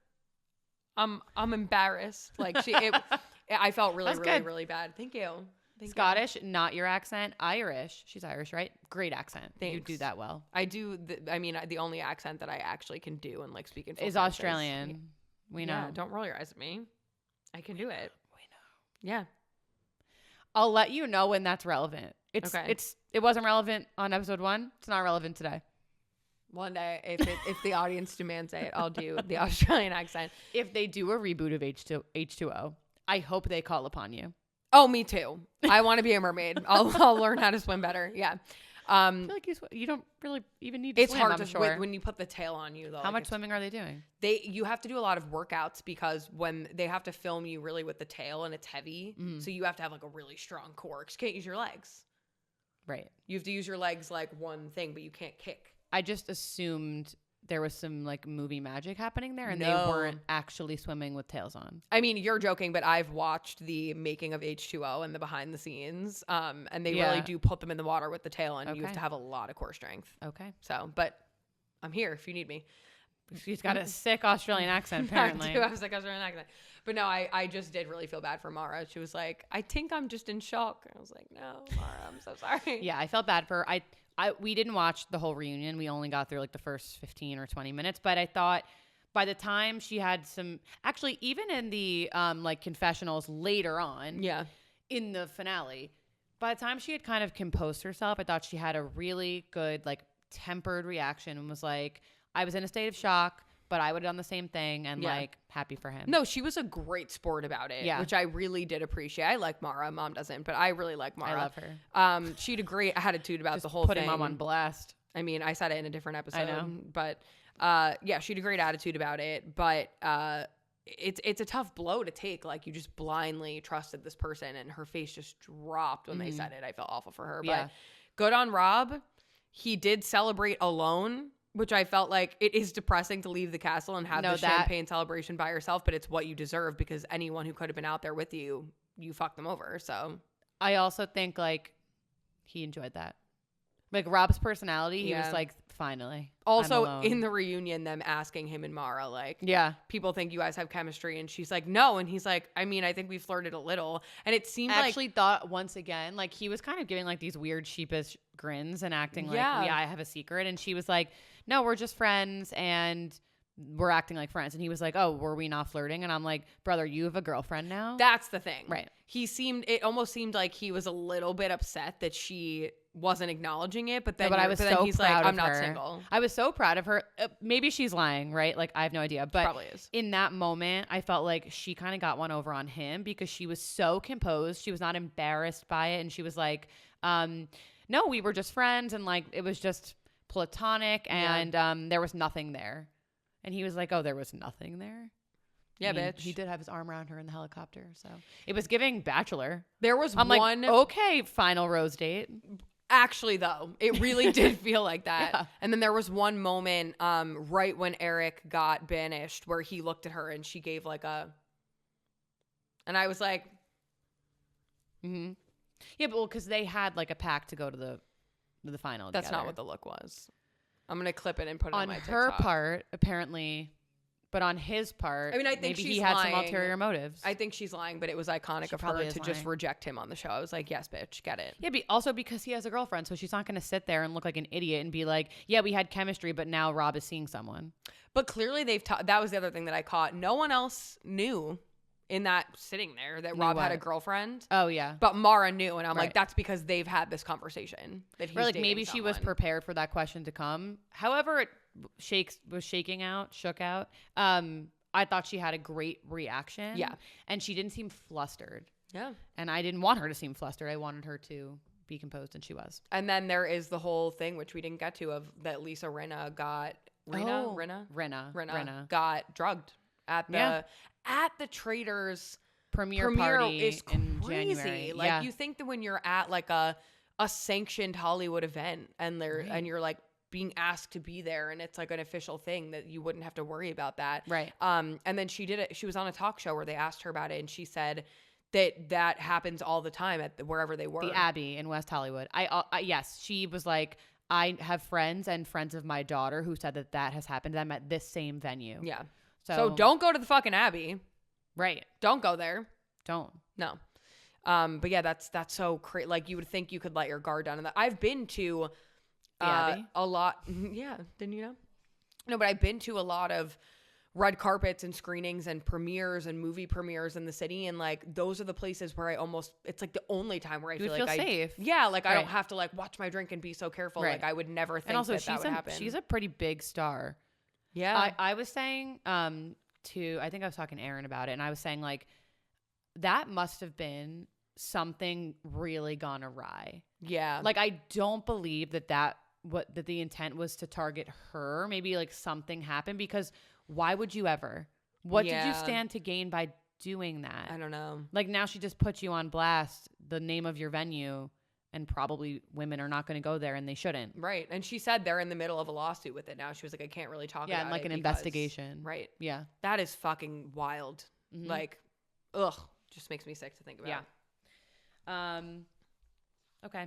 Speaker 2: I'm embarrassed. Like, I felt really bad. Thank you.
Speaker 1: Scottish, not your accent. Irish. She's Irish, right? Great accent.
Speaker 2: Thanks.
Speaker 1: You do that well.
Speaker 2: I do. The only accent that I actually can do and like speak in full
Speaker 1: is
Speaker 2: sentences.
Speaker 1: Australian. We know.
Speaker 2: Yeah, don't roll your eyes at me. I can do it.
Speaker 1: We know.
Speaker 2: Yeah.
Speaker 1: I'll let you know when that's relevant. It wasn't relevant on episode 1. It's not relevant today.
Speaker 2: One day, if the audience demands it, I'll do the Australian accent.
Speaker 1: If they do a reboot of H2O, I hope they call upon you.
Speaker 2: Oh, me too. I want to be a mermaid. I'll learn how to swim better. Yeah.
Speaker 1: I feel like you don't really even need to swim.
Speaker 2: It's hard when you put the tail on you, though.
Speaker 1: How much swimming are they doing?
Speaker 2: You have to do a lot of workouts because when they have to film you really with the tail and it's heavy, so you have to have like a really strong core. 'Cause you can't use your legs.
Speaker 1: Right.
Speaker 2: You have to use your legs like one thing, but you can't kick.
Speaker 1: I just assumed there was some like movie magic happening there and they weren't actually swimming with tails on.
Speaker 2: I mean, you're joking, but I've watched the making of H2O and the behind the scenes. And they really do put them in the water with the tail on. You have to have a lot of core strength.
Speaker 1: Okay.
Speaker 2: So, but I'm here if you need me.
Speaker 1: She's got a sick Australian accent, apparently.
Speaker 2: I do have a sick Australian accent. But no, I just did really feel bad for Mara. She was like, I think I'm just in shock. And I was like, no, Mara, I'm so sorry.
Speaker 1: Yeah, I felt bad for her. We didn't watch the whole reunion. We only got through like the first 15 or 20 minutes. But I thought by the time she had actually even in the like confessionals later on in the finale, by the time she had kind of composed herself, I thought she had a really good like tempered reaction and was like, I was in a state of shock, but I would have done the same thing and like happy for him.
Speaker 2: No, she was a great sport about it, which I really did appreciate. I like Mara. Mom doesn't, but I really like Mara.
Speaker 1: I love her.
Speaker 2: She had a great attitude about
Speaker 1: just
Speaker 2: the whole
Speaker 1: putting
Speaker 2: thing.
Speaker 1: Mom on blast.
Speaker 2: I mean, I said it in a different episode.
Speaker 1: I know.
Speaker 2: But yeah, she had a great attitude about it. But it's a tough blow to take. Like, you just blindly trusted this person and her face just dropped when they said it. I felt awful for her. But good on Rob. He did celebrate alone, which I felt like it is depressing to leave the castle and have the champagne celebration by yourself, but it's what you deserve because anyone who could have been out there with you, you fucked them over. So
Speaker 1: I also think like he enjoyed that. Like Rob's personality, he was like, finally.
Speaker 2: Also in the reunion, them asking him and Mara, like, people think you guys have chemistry. And she's like, no. And he's like, I mean, I think we flirted a little. And it seemed
Speaker 1: I actually thought once again, like he was kind of giving like these weird sheepish grins and acting like, I have a secret. And she was like, no, we're just friends and we're acting like friends. And he was like, oh, were we not flirting? And I'm like, brother, you have a girlfriend now?
Speaker 2: That's the thing.
Speaker 1: Right.
Speaker 2: It almost seemed like he was a little bit upset that she wasn't acknowledging it, but then, he's like, I'm not single.
Speaker 1: I was so proud of her. Maybe she's lying, right? Like, I have no idea. But
Speaker 2: probably is.
Speaker 1: In that moment, I felt like she kind of got one over on him because she was so composed. She was not embarrassed by it. And she was like, no, we were just friends. And like, it was just platonic and there was nothing there. And he was like, oh, there was nothing there?
Speaker 2: Yeah, bitch.
Speaker 1: He did have his arm around her in the helicopter. So it was giving Bachelor.
Speaker 2: There was
Speaker 1: I'm
Speaker 2: one.
Speaker 1: Like, okay, final rose date.
Speaker 2: Actually, though, it really did feel like that.
Speaker 1: Yeah.
Speaker 2: And then there was one moment right when Eric got banished where he looked at her and she gave like a... And I was like...
Speaker 1: Mm-hmm. Yeah, but because they had like a pact to go to the final
Speaker 2: That's
Speaker 1: together.
Speaker 2: not what the look was. I'm going to clip it and put it on my TikTok.
Speaker 1: On her part, apparently... But on his part, I think maybe he had some ulterior motives.
Speaker 2: I think she's lying, but it was iconic of her to just reject him on the show. I was like, yes, bitch, get it.
Speaker 1: Yeah, also because he has a girlfriend, so she's not going to sit there and look like an idiot and be like, yeah, we had chemistry, but now Rob is seeing someone.
Speaker 2: But clearly that was the other thing that I caught. No one else knew in that sitting there that Rob had a girlfriend.
Speaker 1: Oh, yeah.
Speaker 2: But Mara knew, and I'm like, that's because they've had this conversation. That he's
Speaker 1: or like
Speaker 2: someone.
Speaker 1: maybe she was prepared for that question to come. However, it shook out. I thought she had a great reaction.
Speaker 2: Yeah.
Speaker 1: And she didn't seem flustered.
Speaker 2: Yeah.
Speaker 1: And I didn't want her to seem flustered. I wanted her to be composed, and she was.
Speaker 2: And then there is the whole thing, which we didn't get to, of that Lisa Rinna got... Rinna got drugged at the Traitors
Speaker 1: premiere party
Speaker 2: is crazy.
Speaker 1: In January.
Speaker 2: Like you think that when you're at like a sanctioned Hollywood event and and you're like being asked to be there and it's like an official thing that you wouldn't have to worry about that.
Speaker 1: Right.
Speaker 2: And then she did it. She was on a talk show where they asked her about it and she said that happens all the time at wherever they were.
Speaker 1: The Abbey in West Hollywood. Yes, she was like, I have friends and friends of my daughter who said that has happened to them at this same venue.
Speaker 2: Yeah. So don't go to the fucking Abbey.
Speaker 1: Right.
Speaker 2: Don't go there.
Speaker 1: Don't.
Speaker 2: No. But yeah, that's so crazy. Like you would think you could let your guard down. And I've been to a lot. Yeah. Didn't you know? No, but I've been to a lot of red carpets and screenings and premieres and movie premieres in the city. And like, those are the places where it's like the only time where I feel like
Speaker 1: safe.
Speaker 2: Yeah. Like I don't have to like watch my drink and be so careful. Right. Like I would never think that would happen.
Speaker 1: She's a pretty big star.
Speaker 2: Yeah.
Speaker 1: I was saying, I think I was talking to Aaron about it, and I was saying like, that must have been something really gone awry.
Speaker 2: Yeah.
Speaker 1: Like, I don't believe that the intent was to target her. Maybe like something happened, because why would you ever? What did you stand to gain by doing that?
Speaker 2: I don't know.
Speaker 1: Like, now she just puts you on blast, the name of your venue, and probably women are not going to go there, and they shouldn't.
Speaker 2: Right. And she said they're in the middle of a lawsuit with it now. She was like, I can't really talk about it.
Speaker 1: Yeah, and like an investigation.
Speaker 2: Right.
Speaker 1: Yeah.
Speaker 2: That is fucking wild.
Speaker 1: Mm-hmm.
Speaker 2: Like, ugh. Just makes me sick to think about.
Speaker 1: Yeah. Okay.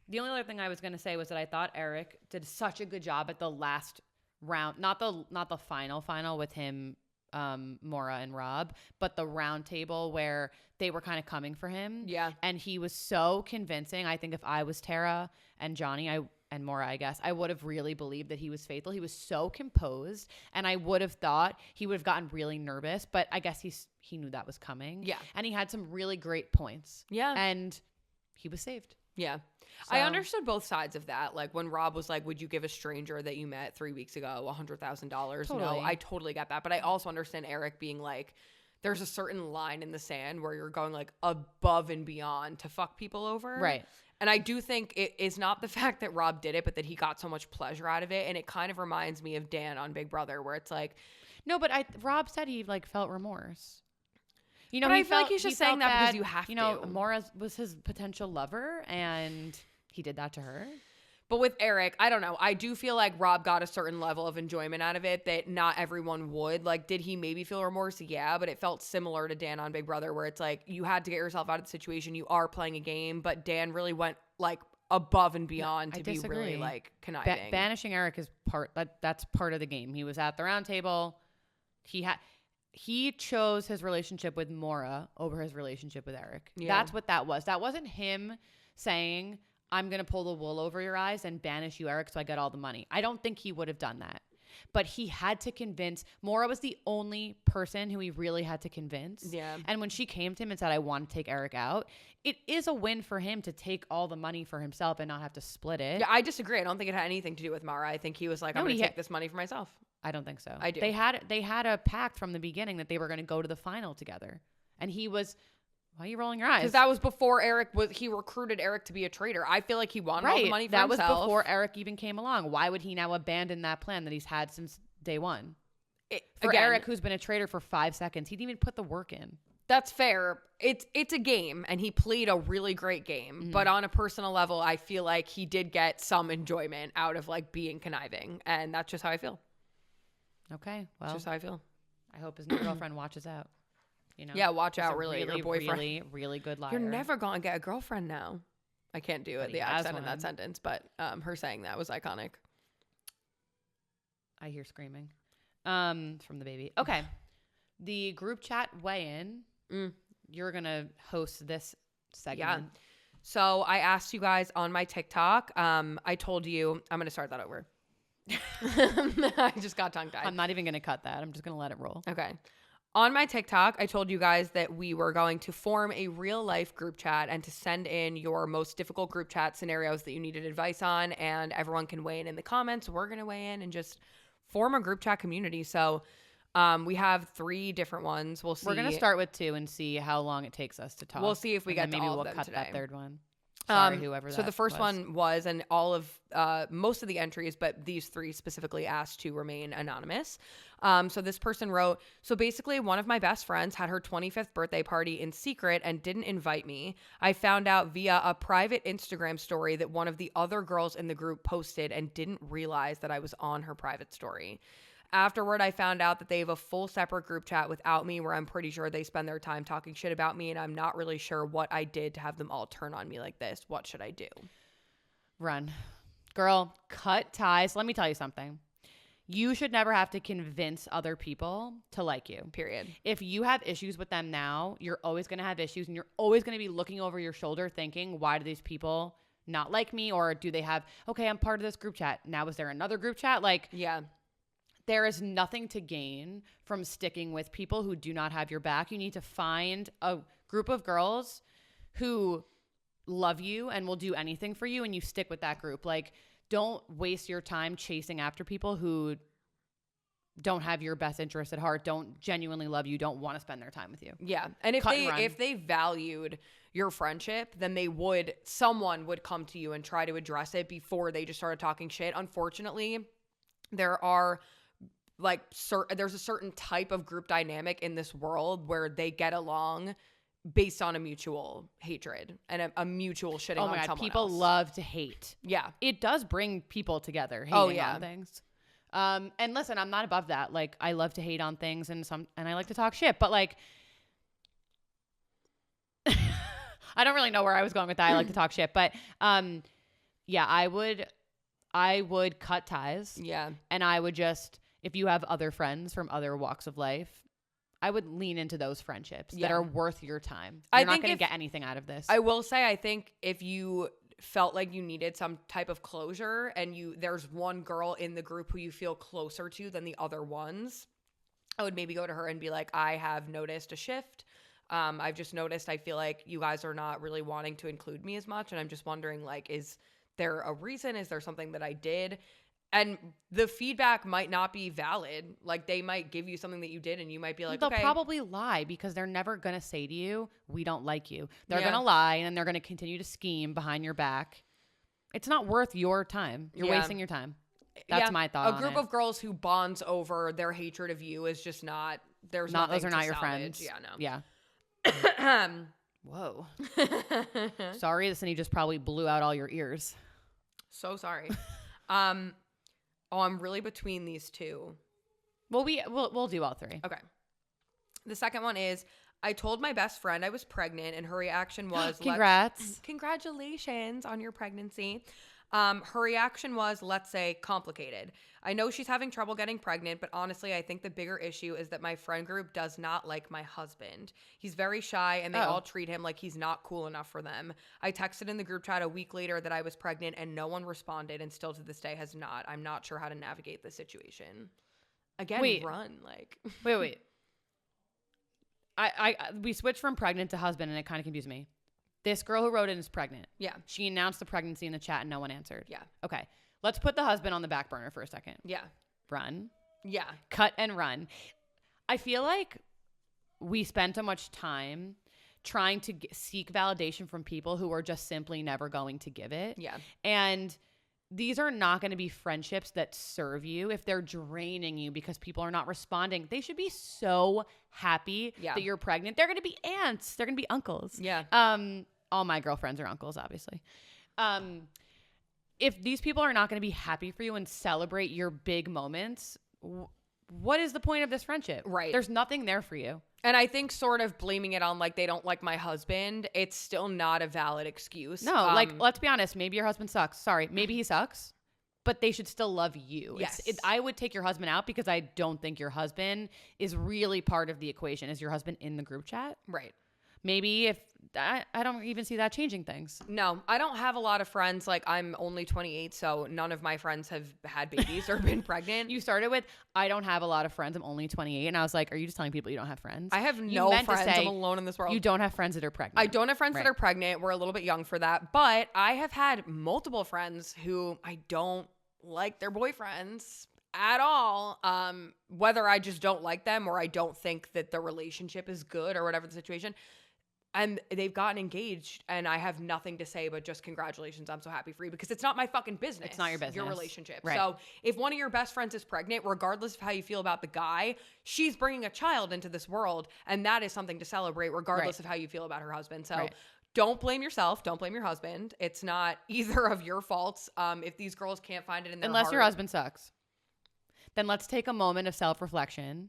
Speaker 1: The only other thing I was going to say was that I thought Eric did such a good job at the last round, not the final with him, Maura and Rob, but the round table where they were kind of coming for him.
Speaker 2: Yeah.
Speaker 1: And he was so convincing. I think if I was Tara and Johnny, and Maura, I guess, I would have really believed that he was faithful. He was so composed, and I would have thought he would have gotten really nervous, but I guess he knew that was coming.
Speaker 2: Yeah.
Speaker 1: And he had some really great points.
Speaker 2: Yeah.
Speaker 1: And he was saved.
Speaker 2: Yeah.
Speaker 1: So,
Speaker 2: I understood both sides of that. Like when Rob was like, would you give a stranger that you met 3 weeks ago $100,000?
Speaker 1: Totally.
Speaker 2: No, I totally get that. But I also understand Eric being like, there's a certain line in the sand where you're going like above and beyond to fuck people over.
Speaker 1: Right.
Speaker 2: And I do think it is not the fact that Rob did it, but that he got so much pleasure out of it. And it kind of reminds me of Dan on Big Brother, where it's like...
Speaker 1: No, but Rob said he like felt remorse. You know,
Speaker 2: but I feel like he's just saying that because you have to.
Speaker 1: You know, Maura was his potential lover, and he did that to her.
Speaker 2: But with Eric, I don't know. I do feel like Rob got a certain level of enjoyment out of it that not everyone would. Like, did he maybe feel remorse? Yeah, but it felt similar to Dan on Big Brother, where it's like you had to get yourself out of the situation. You are playing a game, but Dan really went like above and beyond to be really like conniving.
Speaker 1: Banishing Eric is that's part of the game. He was at the round table. He chose his relationship with Maura over his relationship with Eric. Yeah. That's what that was. That wasn't him saying, I'm going to pull the wool over your eyes and banish you, Eric, so I get all the money. I don't think he would have done that. But he had to convince. Maura was the only person who he really had to convince.
Speaker 2: Yeah.
Speaker 1: And when she came to him and said, I want to take Eric out, it is a win for him to take all the money for himself and not have to split it.
Speaker 2: Yeah, I disagree. I don't think it had anything to do with Maura. I think he was like, I'm going to take this money for myself.
Speaker 1: I don't think so.
Speaker 2: I do.
Speaker 1: They had a pact from the beginning that they were going to go to the final together. And he was... Why are you rolling your eyes?
Speaker 2: Because that was before he recruited Eric to be a traitor. I feel like he wanted all the money for himself.
Speaker 1: That was before Eric even came along. Why would he now abandon that plan that he's had since day one? For Eric, who's been a traitor for 5 seconds, he didn't even put the work in.
Speaker 2: That's fair. It's a game, and he played a really great game.
Speaker 1: Mm-hmm.
Speaker 2: But on a personal level, I feel like he did get some enjoyment out of like being conniving, and that's just how I feel.
Speaker 1: Okay, well,
Speaker 2: That's just how I feel.
Speaker 1: I hope his new girlfriend watches out. You know,
Speaker 2: Yeah, watch
Speaker 1: He's
Speaker 2: out,
Speaker 1: a
Speaker 2: really, your boyfriend.
Speaker 1: really, really good liar.
Speaker 2: You're never gonna get a girlfriend now. I can't do
Speaker 1: But
Speaker 2: it. The
Speaker 1: he has
Speaker 2: accent in that
Speaker 1: one.
Speaker 2: sentence, but her saying that was iconic.
Speaker 1: I hear screaming from the baby. Okay, the group chat weigh-in. You're gonna host this segment.
Speaker 2: Yeah. So I asked you guys on my TikTok. I told you I'm gonna start that over. I just got tongue-tied.
Speaker 1: I'm not even gonna cut that. I'm just gonna let it roll.
Speaker 2: Okay. On my TikTok, I told you guys that we were going to form a real life group chat and to send in your most difficult group chat scenarios that you needed advice on, and everyone can weigh in the comments. We're going to weigh in and just form a group chat community. So we have 3 different ones. We'll see.
Speaker 1: We're gonna start with 2 and see how long it takes us to talk.
Speaker 2: We'll see if we get to
Speaker 1: maybe
Speaker 2: all
Speaker 1: we'll
Speaker 2: of them
Speaker 1: cut
Speaker 2: today.
Speaker 1: that third one. Sorry, whoever.
Speaker 2: So the first one was, and all of most of the entries, but these 3 specifically asked to remain anonymous. So this person wrote, so basically one of my best friends had her 25th birthday party in secret and didn't invite me. I found out via a private Instagram story that one of the other girls in the group posted and didn't realize that I was on her private story. Afterward, I found out that they have a full separate group chat without me where I'm pretty sure they spend their time talking shit about me, and I'm not really sure what I did to have them all turn on me like this. What should I do?
Speaker 1: Run. Girl, cut ties. Let me tell you something. You should never have to convince other people to like you.
Speaker 2: Period.
Speaker 1: If you have issues with them now, you're always going to have issues, and you're always going to be looking over your shoulder thinking, why do these people not like me? Or do they have, okay, I'm part of this group chat. Now, is there another group chat? Like,
Speaker 2: yeah.
Speaker 1: There is nothing to gain from sticking with people who do not have your back. You need to find a group of girls who love you and will do anything for you, and you stick with that group. Like, don't waste your time chasing after people who don't have your best interest at heart, don't genuinely love you, don't want to spend their time with you.
Speaker 2: Yeah. And if they valued your friendship, then someone would come to you and try to address it before they just started talking shit. Unfortunately, there's a certain type of group dynamic in this world where they get along based on a mutual hatred and a mutual shitting on someone else.
Speaker 1: People love to hate.
Speaker 2: Yeah.
Speaker 1: It does bring people together, hating on things. And listen, I'm not above that. Like, I love to hate on things and I like to talk shit, but like, I don't really know where I was going with that. I like to talk shit, but yeah, I would cut ties.
Speaker 2: Yeah.
Speaker 1: And I would just, if you have other friends from other walks of life, I would lean into those friendships that are worth your time. You're not going to get anything out of this.
Speaker 2: I will say, I think if you felt like you needed some type of closure and there's one girl in the group who you feel closer to than the other ones, I would maybe go to her and be like, I have noticed a shift. I've just noticed, I feel like you guys are not really wanting to include me as much. And I'm just wondering, like, is there a reason? Is there something that I did? And the feedback might not be valid. Like, they might give you something that you did and you might be like,
Speaker 1: they'll
Speaker 2: okay.
Speaker 1: probably lie because they're never going to say to you, we don't like you. They're going to lie, and then they're going to continue to scheme behind your back. It's not worth your time. You're wasting your time. That's my thought.
Speaker 2: A group of girls who bonds over their hatred of you is just not, those are not your friends. Yeah, no.
Speaker 1: Yeah. Whoa. Sorry, this and he just probably blew out all your ears.
Speaker 2: So sorry. I'm really between these 2.
Speaker 1: Well, we'll do all 3.
Speaker 2: Okay. The second one is, I told my best friend I was pregnant, and her reaction was,
Speaker 1: congrats.
Speaker 2: Congratulations on your pregnancy. Her reaction was, let's say, complicated. I know she's having trouble getting pregnant, but honestly, I think the bigger issue is that my friend group does not like my husband. He's very shy, and they all treat him like he's not cool enough for them. I texted in the group chat a week later that I was pregnant, and no one responded, and still to this day has not. I'm not sure how to navigate the situation. Again, run. Like,
Speaker 1: wait. We switched from pregnant to husband, and it kind of confused me. This girl who wrote in is pregnant.
Speaker 2: Yeah.
Speaker 1: She announced the pregnancy in the chat and no one answered.
Speaker 2: Yeah.
Speaker 1: Okay. Let's put the husband on the back burner for a second.
Speaker 2: Yeah.
Speaker 1: Run.
Speaker 2: Yeah.
Speaker 1: Cut and run. I feel like we spend so much time trying to seek validation from people who are just simply never going to give it.
Speaker 2: Yeah.
Speaker 1: And these are not going to be friendships that serve you if they're draining you because people are not responding. They should be so happy that you're pregnant. They're going to be aunts. They're going to be uncles.
Speaker 2: Yeah.
Speaker 1: All my girlfriends are uncles, obviously. If these people are not going to be happy for you and celebrate your big moments, what is the point of this friendship?
Speaker 2: Right.
Speaker 1: There's nothing there for you.
Speaker 2: And I think sort of blaming it on like they don't like my husband, it's still not a valid excuse.
Speaker 1: No, like let's be honest. Maybe your husband sucks. Sorry, maybe he sucks, but they should still love you.
Speaker 2: Yes.
Speaker 1: I would take your husband out because I don't think your husband is really part of the equation. Is your husband in the group chat?
Speaker 2: Right.
Speaker 1: Maybe if I don't even see that changing things.
Speaker 2: No, I don't have a lot of friends. Like I'm only 28, so none of my friends have had babies or been pregnant.
Speaker 1: You started with, I don't have a lot of friends. I'm only 28. And I was like, are you just telling people you don't have friends?
Speaker 2: I have no friends. I'm alone in this world.
Speaker 1: You don't have friends that are pregnant.
Speaker 2: I don't have friends that are pregnant. We're a little bit young for that. But I have had multiple friends who I don't like their boyfriends at all. Whether I just don't like them or I don't think that the relationship is good or whatever the situation. And they've gotten engaged, and I have nothing to say but just congratulations. I'm so happy for you because it's not my fucking business.
Speaker 1: It's not your business.
Speaker 2: Your relationship.
Speaker 1: Right.
Speaker 2: So if one of your best friends is pregnant, regardless of how you feel about the guy, she's bringing a child into this world, and that is something to celebrate regardless of how you feel about her husband. So don't blame yourself. Don't blame your husband. It's not either of your faults. If these girls can't find it in their
Speaker 1: Unless your husband sucks. Then let's take a moment of self-reflection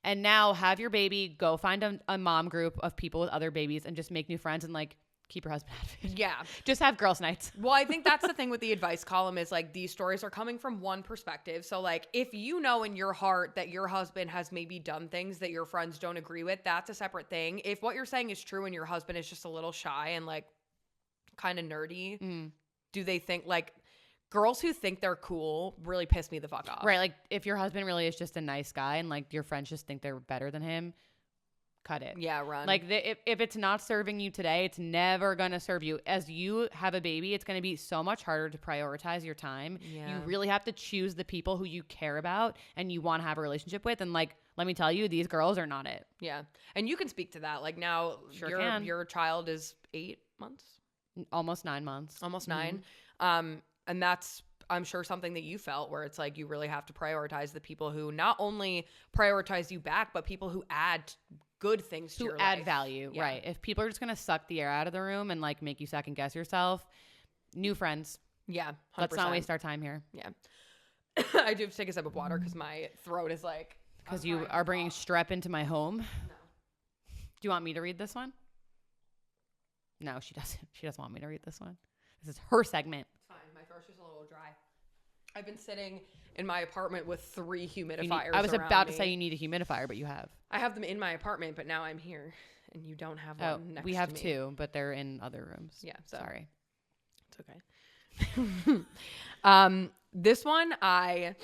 Speaker 1: and now have your baby go find a mom group of people with other babies and just make new friends and like keep your husband out of it.
Speaker 2: Yeah.
Speaker 1: Just have girls' nights.
Speaker 2: Well, I think that's the thing with the advice column is like these stories are coming from one perspective. So like if you know in your heart that your husband has maybe done things that your friends don't agree with, that's a separate thing. If what you're saying is true and your husband is just a little shy and like kind of nerdy, do they think like girls who think they're cool really piss me the fuck off.
Speaker 1: Right. Like if your husband really is just a nice guy and like your friends just think they're better than him, cut it.
Speaker 2: Yeah, run.
Speaker 1: Like if it's not serving you today, it's never going to serve you. As you have a baby, it's going to be so much harder to prioritize your time.
Speaker 2: Yeah.
Speaker 1: You really have to choose the people who you care about and you want to have a relationship with. And like, let me tell you, these girls are not it.
Speaker 2: Yeah. And you can speak to that. Like now your child is 8 months?
Speaker 1: Almost 9 months.
Speaker 2: Almost 9. And that's, I'm sure, something that you felt where it's like you really have to prioritize the people who not only prioritize you back, but people who add good things to your life.
Speaker 1: Who add value, right. If people are just going to suck the air out of the room and like make you second guess yourself, new friends.
Speaker 2: Yeah, 100%.
Speaker 1: Let's not waste our time here.
Speaker 2: Yeah. I do have to take a sip of water because my throat is like...
Speaker 1: Because you are bringing strep into my home? No. Do you want me to read this one? No, she doesn't. She doesn't want me to read this one. This is her segment.
Speaker 2: My throat's just a little dry. I've been sitting in my apartment with 3 humidifiers.
Speaker 1: I was about to say you need a humidifier, but you have.
Speaker 2: I have them in my apartment, but now I'm here and you don't have one next to me.
Speaker 1: We have 2, but they're in other rooms.
Speaker 2: Yeah. So.
Speaker 1: Sorry.
Speaker 2: It's okay. This one I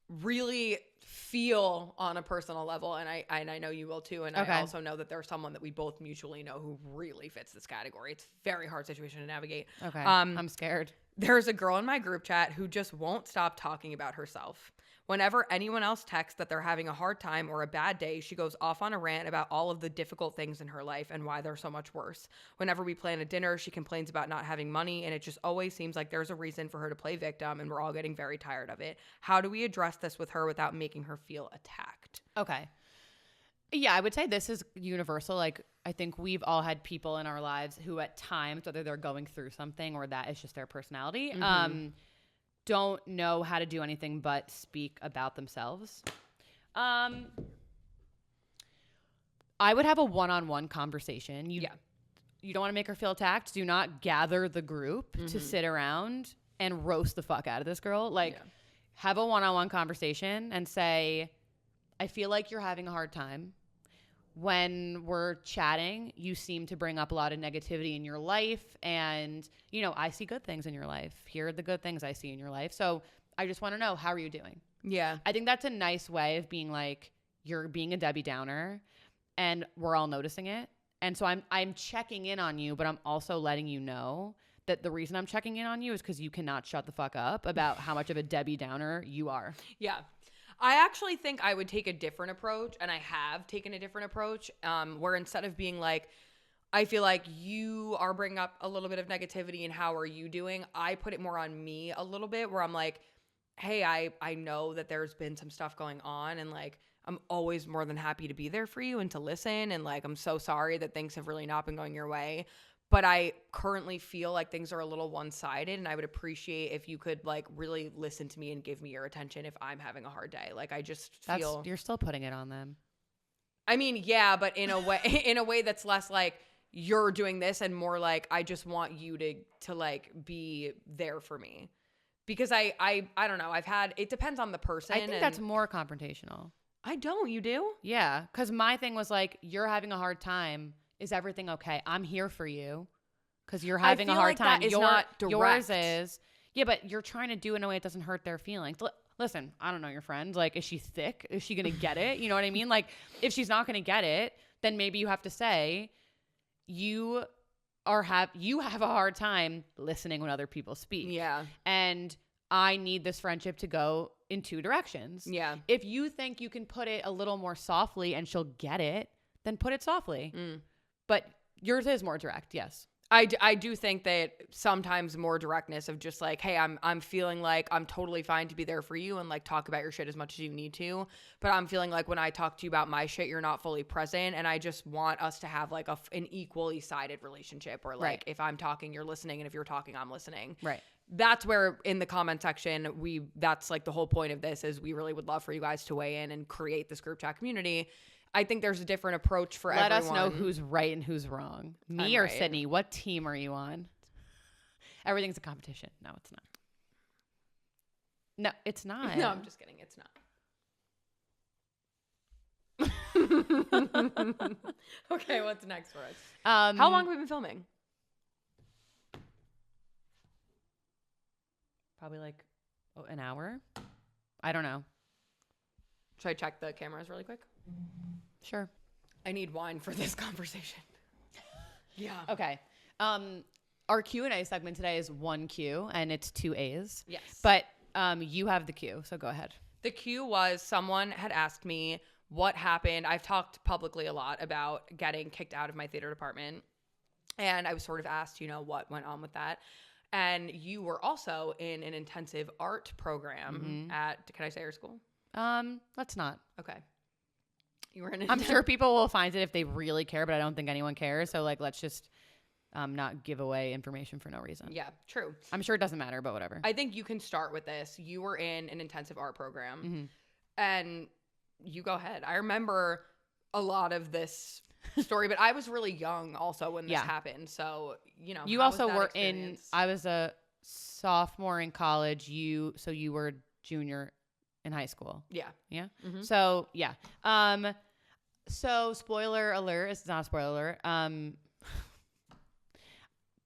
Speaker 2: really feel on a personal level, and I know you will too. And I also know that there's someone that we both mutually know who really fits this category. It's a very hard situation to navigate.
Speaker 1: Okay. I'm scared.
Speaker 2: There's a girl in my group chat who just won't stop talking about herself. Whenever anyone else texts that they're having a hard time or a bad day, she goes off on a rant about all of the difficult things in her life and why they're so much worse. Whenever we plan a dinner, she complains about not having money, and it just always seems like there's a reason for her to play victim, and we're all getting very tired of it. How do we address this with her without making her feel attacked?
Speaker 1: Okay. Yeah, I would say this is universal. Like, I think we've all had people in our lives who at times, whether they're going through something or that is just their personality, don't know how to do anything but speak about themselves. I would have a one-on-one conversation. You don't want to make her feel attacked. Do not gather the group to sit around and roast the fuck out of this girl. Like, have a one-on-one conversation and say, I feel like you're having a hard time. When we're chatting, you seem to bring up a lot of negativity in your life. And, you know, I see good things in your life. Here are the good things I see in your life. So I just want to know, how are you doing?
Speaker 2: Yeah.
Speaker 1: I think that's a nice way of being like, you're being a Debbie Downer and we're all noticing it. And so I'm checking in on you, but I'm also letting you know that the reason I'm checking in on you is because you cannot shut the fuck up about how much of a Debbie Downer you are.
Speaker 2: Yeah. I actually think I would take a different approach, and I have taken a different approach, where instead of being like, I feel like you are bringing up a little bit of negativity and how are you doing? I put it more on me a little bit where I'm like, hey, I know that there's been some stuff going on and like I'm always more than happy to be there for you and to listen. And like, I'm so sorry that things have really not been going your way. But I currently feel like things are a little one-sided and I would appreciate if you could like really listen to me and give me your attention if I'm having a hard day. Like I just feel
Speaker 1: you're still putting it on them.
Speaker 2: I mean, yeah, but in a way that's less like you're doing this and more like I just want you to like be there for me. Because I don't know. It depends on the person.
Speaker 1: I think that's more confrontational.
Speaker 2: I don't. You do?
Speaker 1: Yeah. Because my thing was like, you're having a hard time. Is everything okay? I'm here for you. Because you're having a hard time.
Speaker 2: That is not direct.
Speaker 1: Yours is. Yeah, but you're trying to do it in a way that doesn't hurt their feelings. Listen, I don't know your friend. Like, is she thick? Is she going to get it? You know what I mean? Like, if she's not going to get it, then maybe you have to say, you have a hard time listening when other people speak.
Speaker 2: Yeah.
Speaker 1: And I need this friendship to go in two directions.
Speaker 2: Yeah.
Speaker 1: If you think you can put it a little more softly and she'll get it, then put it softly. But yours is more direct, yes.
Speaker 2: I do think that sometimes more directness of just like, hey, I'm feeling like I'm totally fine to be there for you and like talk about your shit as much as you need to. But I'm feeling like when I talk to you about my shit, you're not fully present. And I just want us to have like an equally sided relationship where like if I'm talking, you're listening. And if you're talking, I'm listening.
Speaker 1: Right.
Speaker 2: That's where in the comment section, that's like the whole point of this is we really would love for you guys to weigh in and create this group chat community. I think there's a different approach for everyone.
Speaker 1: Let us know who's right and who's wrong. Me or Sydney? What team are you on? Everything's a competition. No, it's not. No, it's not.
Speaker 2: No, I'm just kidding. It's not. Okay, what's next for us? How long have we been filming?
Speaker 1: Probably like an hour. I don't know.
Speaker 2: Should I check the cameras really quick?
Speaker 1: Sure.
Speaker 2: I need wine for this conversation. Yeah.
Speaker 1: Okay. Our Q&A segment today is 1 Q and it's 2 A's.
Speaker 2: Yes.
Speaker 1: But you have the Q, so go ahead.
Speaker 2: The Q was someone had asked me what happened. I've talked publicly a lot about getting kicked out of my theater department. And I was sort of asked, what went on with that. And you were also in an intensive art program at, can I say your school?
Speaker 1: Let's not.
Speaker 2: Okay. You were in
Speaker 1: I'm sure people will find it if they really care, but I don't think anyone cares. So like, let's just not give away information for no reason.
Speaker 2: Yeah, true.
Speaker 1: I'm sure it doesn't matter, but whatever.
Speaker 2: I think you can start with this. You were in an intensive art program and you go ahead. I remember a lot of this story, but I was really young also when this happened. So,
Speaker 1: you also were I was a sophomore in college. So you were junior in high school.
Speaker 2: Yeah.
Speaker 1: Yeah. So yeah. So spoiler alert. It's not a spoiler alert.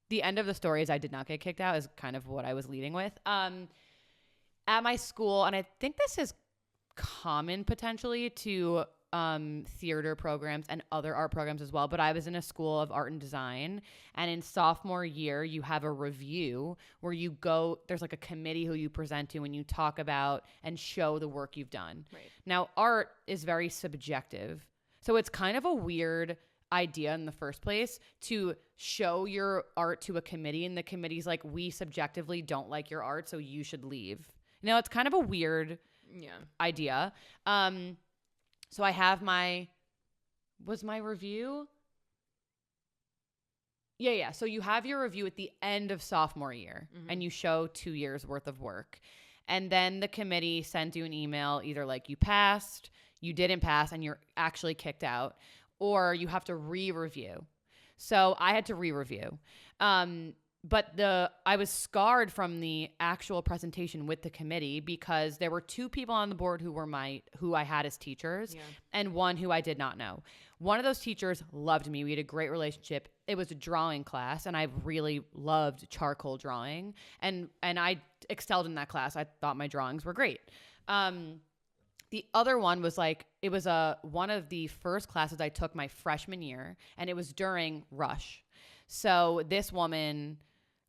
Speaker 1: The end of the story is I did not get kicked out is kind of what I was leading with. At my school, and I think this is common potentially to theater programs and other art programs as well, but I was in a school of art and design, and in sophomore year you have a review where you go, there's like a committee who you present to and you talk about and show the work you've done.
Speaker 2: Right.
Speaker 1: Now art is very subjective, so it's kind of a weird idea in the first place to show your art to a committee and the committee's like, we subjectively don't like your art, so you should leave. It's kind of a weird idea. So I have was my review? Yeah. So you have your review at the end of sophomore year and you show 2 years worth of work. And then the committee sends you an email, either like you passed, you didn't pass, and you're actually kicked out, or you have to re-review. So I had to re-review. But I was scarred from the actual presentation with the committee because there were 2 people on the board who I had as teachers and one who I did not know. One of those teachers loved me. We had a great relationship. It was a drawing class, and I really loved charcoal drawing. And I excelled in that class. I thought my drawings were great. The other one was like, it was one of the first classes I took my freshman year, and it was during rush. So this woman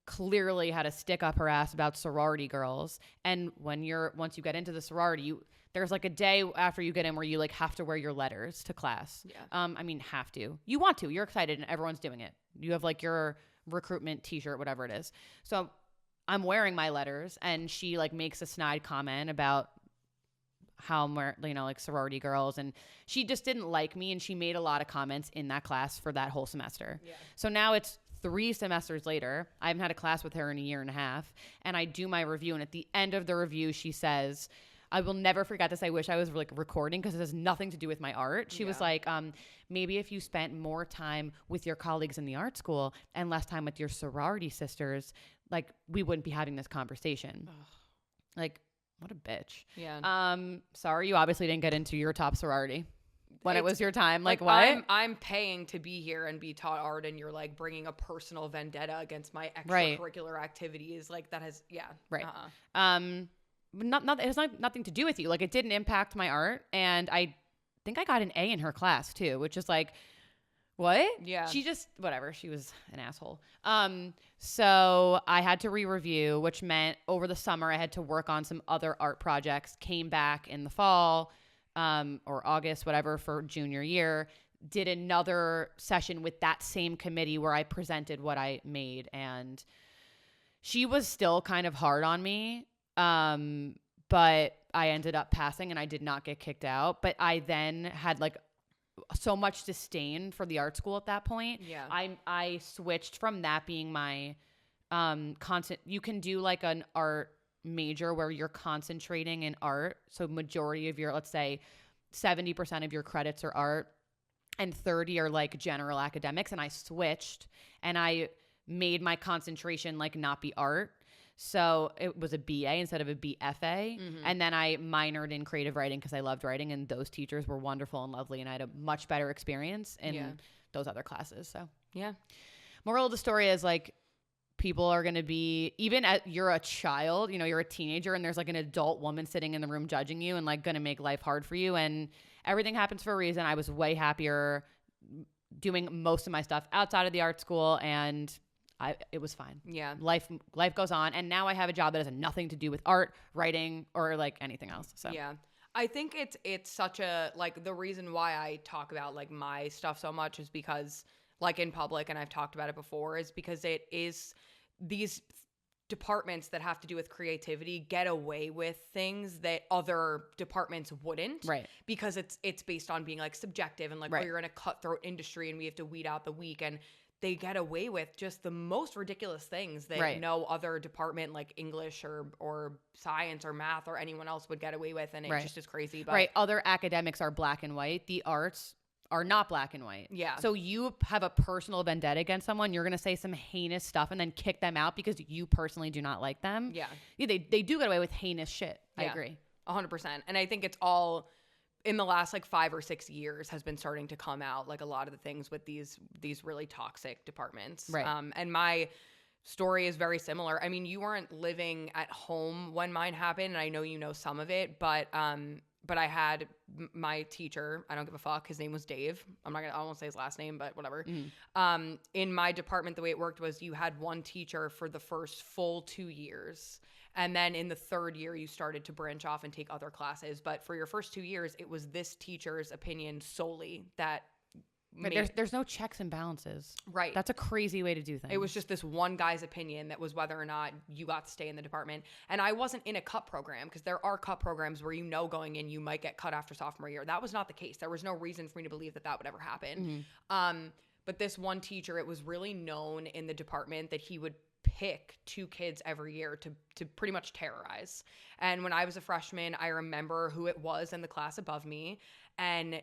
Speaker 1: clearly had a stick up her ass about sorority girls. And once you get into the sorority, there's like a day after you get in where you like have to wear your letters to class.
Speaker 2: Yeah.
Speaker 1: I mean, have to. You want to. You're excited and everyone's doing it. You have like your recruitment t-shirt, whatever it is. So I'm wearing my letters and she like makes a snide comment about how like sorority girls, and she just didn't like me, and she made a lot of comments in that class for that whole semester.
Speaker 2: Yeah.
Speaker 1: So now it's 3 semesters later. I haven't had a class with her in a year and a half, and I do my review, and at the end of the review she says, I will never forget this. I wish I was like recording because it has nothing to do with my art. She was like, maybe if you spent more time with your colleagues in the art school and less time with your sorority sisters, like we wouldn't be having this conversation. Ugh. Like, what a bitch.
Speaker 2: Yeah.
Speaker 1: Sorry, you obviously didn't get into your top sorority when it was your time. Like what?
Speaker 2: I'm paying to be here and be taught art, and you're like bringing a personal vendetta against my extracurricular activities. Like that has,
Speaker 1: right. It has nothing to do with you. Like it didn't impact my art, and I think I got an A in her class too, which is like, what?
Speaker 2: Yeah.
Speaker 1: She just, whatever. She was an asshole. So I had to re-review, which meant over the summer I had to work on some other art projects, came back in the fall, or August, whatever, for junior year, did another session with that same committee where I presented what I made. And she was still kind of hard on me. But I ended up passing and I did not get kicked out. But I then had like so much disdain for the art school at that point.
Speaker 2: Yeah.
Speaker 1: I switched from that being my constant. You can do like an art major where you're concentrating in art. So majority of your, let's say 70% of your credits are art and 30 are like general academics. And I switched and I made my concentration like not be art. So it was a BA instead of a BFA. Mm-hmm. And then I minored in creative writing because I loved writing, and those teachers were wonderful and lovely, and I had a much better experience in those other classes. So
Speaker 2: yeah.
Speaker 1: Moral of the story is like people are going to be, even at you're a child, you know, you're a teenager and there's like an adult woman sitting in the room judging you and like going to make life hard for you, and everything happens for a reason. I was way happier doing most of my stuff outside of the art school, and it was fine.
Speaker 2: Yeah.
Speaker 1: Life goes on. And now I have a job that has nothing to do with art, writing, or like anything else. So
Speaker 2: yeah. I think it's such a, like, the reason why I talk about like my stuff so much is because like in public, and I've talked about it before, is because it is these departments that have to do with creativity get away with things that other departments wouldn't.
Speaker 1: Right.
Speaker 2: Because it's based on being like subjective and like,
Speaker 1: right.
Speaker 2: oh, you're in a cutthroat industry and we have to weed out the weak, and they get away with just the most ridiculous things that
Speaker 1: right.
Speaker 2: no other department like English or science or math or anyone else would get away with. And it
Speaker 1: right.
Speaker 2: just is crazy. But
Speaker 1: right. Other academics are black and white. The arts are not black and white.
Speaker 2: Yeah.
Speaker 1: So you have a personal vendetta against someone. You're going to say some heinous stuff and then kick them out because you personally do not like them.
Speaker 2: Yeah.
Speaker 1: They do get away with heinous shit. Yeah. I agree.
Speaker 2: 100%. And I think it's all in the last like 5 or 6 years has been starting to come out, like a lot of the things with these really toxic departments.
Speaker 1: Right.
Speaker 2: And my story is very similar. I mean, you weren't living at home when mine happened, and I know you know some of it, but I had my teacher, I don't give a fuck, his name was Dave. I won't say his last name, but whatever. Mm-hmm. In my department, the way it worked was you had one teacher for the first full 2 years. And then in the third year, you started to branch off and take other classes. But for your first 2 years, it was this teacher's opinion solely that
Speaker 1: there's no checks and balances.
Speaker 2: Right.
Speaker 1: That's a crazy way to do things.
Speaker 2: It was just this one guy's opinion that was whether or not you got to stay in the department. And I wasn't in a cut program, because there are cut programs where, you know, going in, you might get cut after sophomore year. That was not the case. There was no reason for me to believe that would ever happen. Mm-hmm. But this one teacher, it was really known in the department that he would pick 2 kids every year to pretty much terrorize. And when I was a freshman, I remember who it was in the class above me, and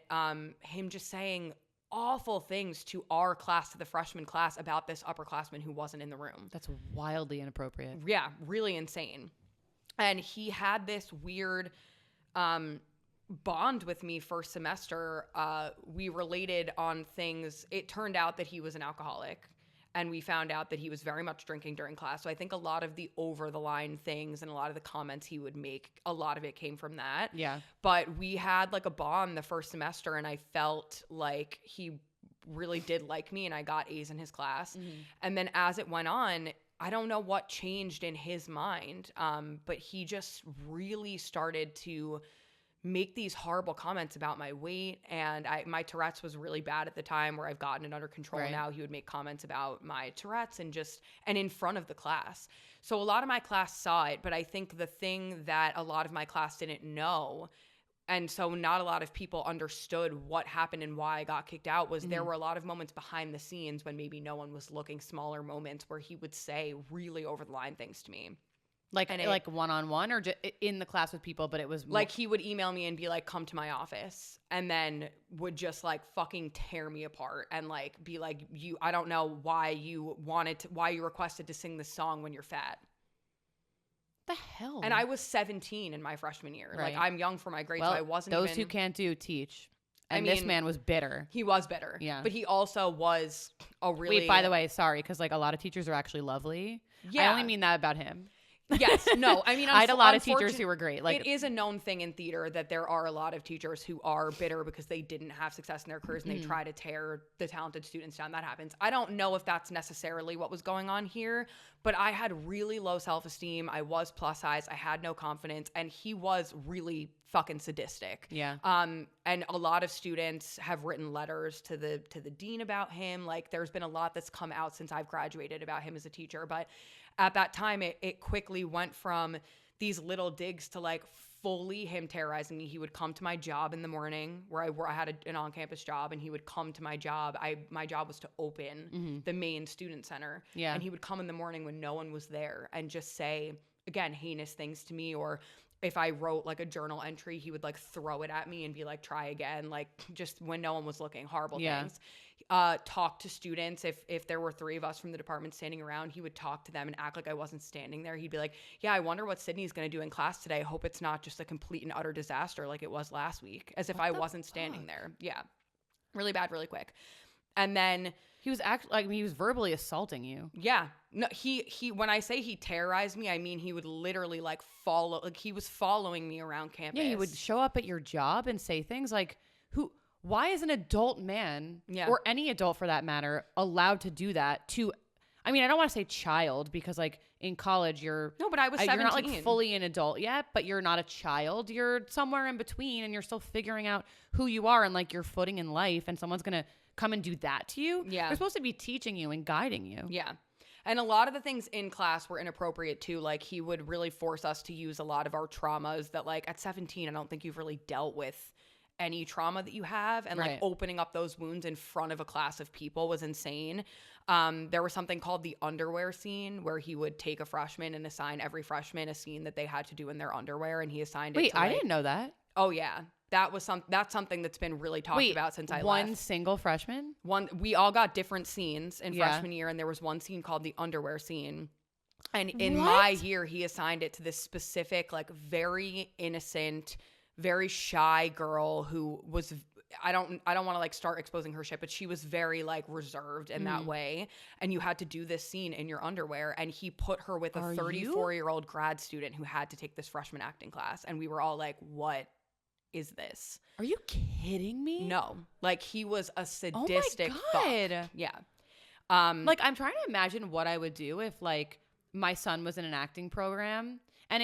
Speaker 2: him just saying awful things to our class, to the freshman class, about this upperclassman who wasn't in the room.
Speaker 1: That's wildly inappropriate.
Speaker 2: Yeah, really insane. And he had this weird bond with me first semester. We related on things. It turned out that he was an alcoholic, and we found out that he was very much drinking during class. So I think a lot of the over-the-line things and a lot of the comments he would make, a lot of it came from that.
Speaker 1: Yeah.
Speaker 2: But we had like a bond the first semester, and I felt like he really did like me, and I got A's in his class. Mm-hmm. And then as it went on, I don't know what changed in his mind, but he just really started to make these horrible comments about my weight. And my Tourette's was really bad at the time, where I've gotten it under control now. He would make comments about my Tourette's and in front of the class. So a lot of my class saw it, but I think the thing that a lot of my class didn't know, and so not a lot of people understood what happened and why I got kicked out, was there were a lot of moments behind the scenes when maybe no one was looking, smaller moments where he would say really over the line things to me.
Speaker 1: Like one-on-one or just in the class with people, but it was
Speaker 2: like he would email me and be like, come to my office, and then would just like fucking tear me apart and like be like, I don't know why you requested to sing this song when you're fat.
Speaker 1: The hell?
Speaker 2: And I was 17 in my freshman year. Like, I'm young for my grade, so I wasn't
Speaker 1: those who can't do teach. And this man was bitter.
Speaker 2: He was bitter. Yeah. But he also was a really...
Speaker 1: Wait, by the way, sorry, because like a lot of teachers are actually lovely. Yeah. I only mean that about him.
Speaker 2: Yes. No, I mean,
Speaker 1: I had a lot of teachers who were great. Like,
Speaker 2: it is a known thing in theater that there are a lot of teachers who are bitter because they didn't have success in their careers and they try to tear the talented students down. That happens. I don't know if that's necessarily what was going on here, but I had really low self-esteem. I was plus size. I had no confidence, and he was really fucking sadistic.
Speaker 1: Yeah.
Speaker 2: And a lot of students have written letters to the dean about him. Like, there's been a lot that's come out since I've graduated about him as a teacher, but at that time, it quickly went from these little digs to like fully him terrorizing me. He would come to my job in the morning where I had an on-campus job, and he would come to my job. My job was to open the main student center. Yeah. And he would come in the morning when no one was there and just say, again, heinous things to me. Or if I wrote like a journal entry, he would like throw it at me and be like, try again. Like, just when no one was looking, horrible things. Talk to students. If there were 3 of us from the department standing around, he would talk to them and act like I wasn't standing there. He'd be like, yeah, I wonder what Sydney's going to do in class today. I hope it's not just a complete and utter disaster like it was last week, as if I wasn't standing there. Yeah. Really bad, really quick. And then
Speaker 1: he was he was verbally assaulting you.
Speaker 2: Yeah. No, he when I say he terrorized me, I mean he would literally like follow, like he was following me around campus.
Speaker 1: Yeah, he would show up at your job and say things like, why is an adult man, or any adult for that matter, allowed to do that to, I mean, I don't want to say child, because like in college
Speaker 2: but I was 17.
Speaker 1: You're not like fully an adult yet, but you're not a child. You're somewhere in between, and you're still figuring out who you are and like your footing in life, and someone's going to come and do that to you. Yeah. They're supposed to be teaching you and guiding you.
Speaker 2: Yeah. And a lot of the things in class were inappropriate too. Like, he would really force us to use a lot of our traumas that like at 17, I don't think you've really dealt with any trauma that you have, and like opening up those wounds in front of a class of people was insane. There was something called the underwear scene, where he would take a freshman and assign every freshman a scene that they had to do in their underwear, and he assigned it to
Speaker 1: I didn't know that.
Speaker 2: Oh yeah. That's something that's been really talked about since I left.
Speaker 1: One single freshman?
Speaker 2: We all got different scenes in freshman year, and there was one scene called the underwear scene. And in my year, he assigned it to this specific, like, very innocent, very shy girl who was, I don't want to like start exposing her shit, but she was very like reserved in that way. And you had to do this scene in your underwear, and he put her with a 34-year-old grad student who had to take this freshman acting class. And we were all like, what is this?
Speaker 1: Are you kidding me?
Speaker 2: No. Like, he was a sadistic fuck. Yeah.
Speaker 1: Like, I'm trying to imagine what I would do if like my son was in an acting program, and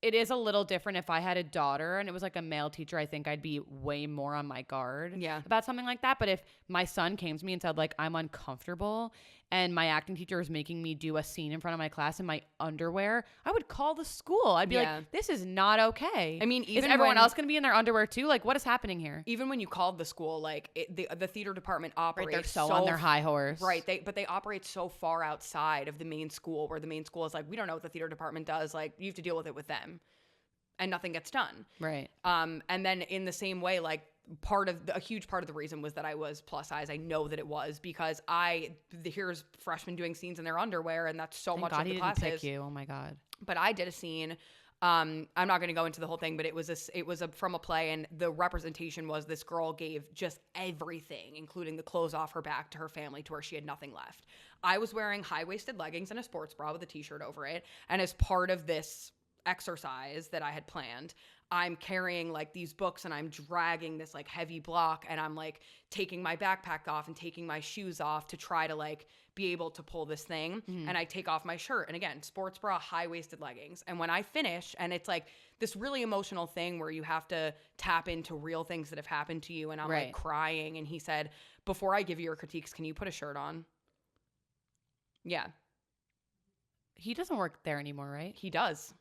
Speaker 1: it is a little different if I had a daughter and it was like a male teacher. I think I'd be way more on my guard about something like that. But if my son came to me and said like, I'm uncomfortable and my acting teacher is making me do a scene in front of my class in my underwear, I would call the school. I'd be like, this is not okay.
Speaker 2: I mean, even
Speaker 1: is everyone else going to be in their underwear too? Like, what is happening here?
Speaker 2: Even when you called the school, like the theater department operates
Speaker 1: they're so on their high horse.
Speaker 2: Right. But they operate so far outside of the main school, where the main school is like, we don't know what the theater department does. Like, you have to deal with it with them. And nothing gets done.
Speaker 1: Right.
Speaker 2: And then in the same way, like, a huge part of the reason was that I was plus size. I know that it was because here's freshmen doing scenes in their underwear, and that's so much of the classes.
Speaker 1: Didn't pick you. Oh my God.
Speaker 2: But I did a scene. I'm not going to go into the whole thing, but it was from a play, and the representation was this girl gave just everything, including the clothes off her back, to her family, to where she had nothing left. I was wearing high-waisted leggings and a sports bra with a t-shirt over it, and as part of this exercise that I had planned, I'm carrying like these books and I'm dragging this like heavy block, and I'm like taking my backpack off and taking my shoes off to try to like be able to pull this thing. And I take off my shirt, and again, sports bra, high-waisted leggings. And when I finish, and it's like this really emotional thing where you have to tap into real things that have happened to you, and I'm like crying. And he said, before I give you your critiques, can you put a shirt on? Yeah.
Speaker 1: He doesn't work there anymore, right?
Speaker 2: He does.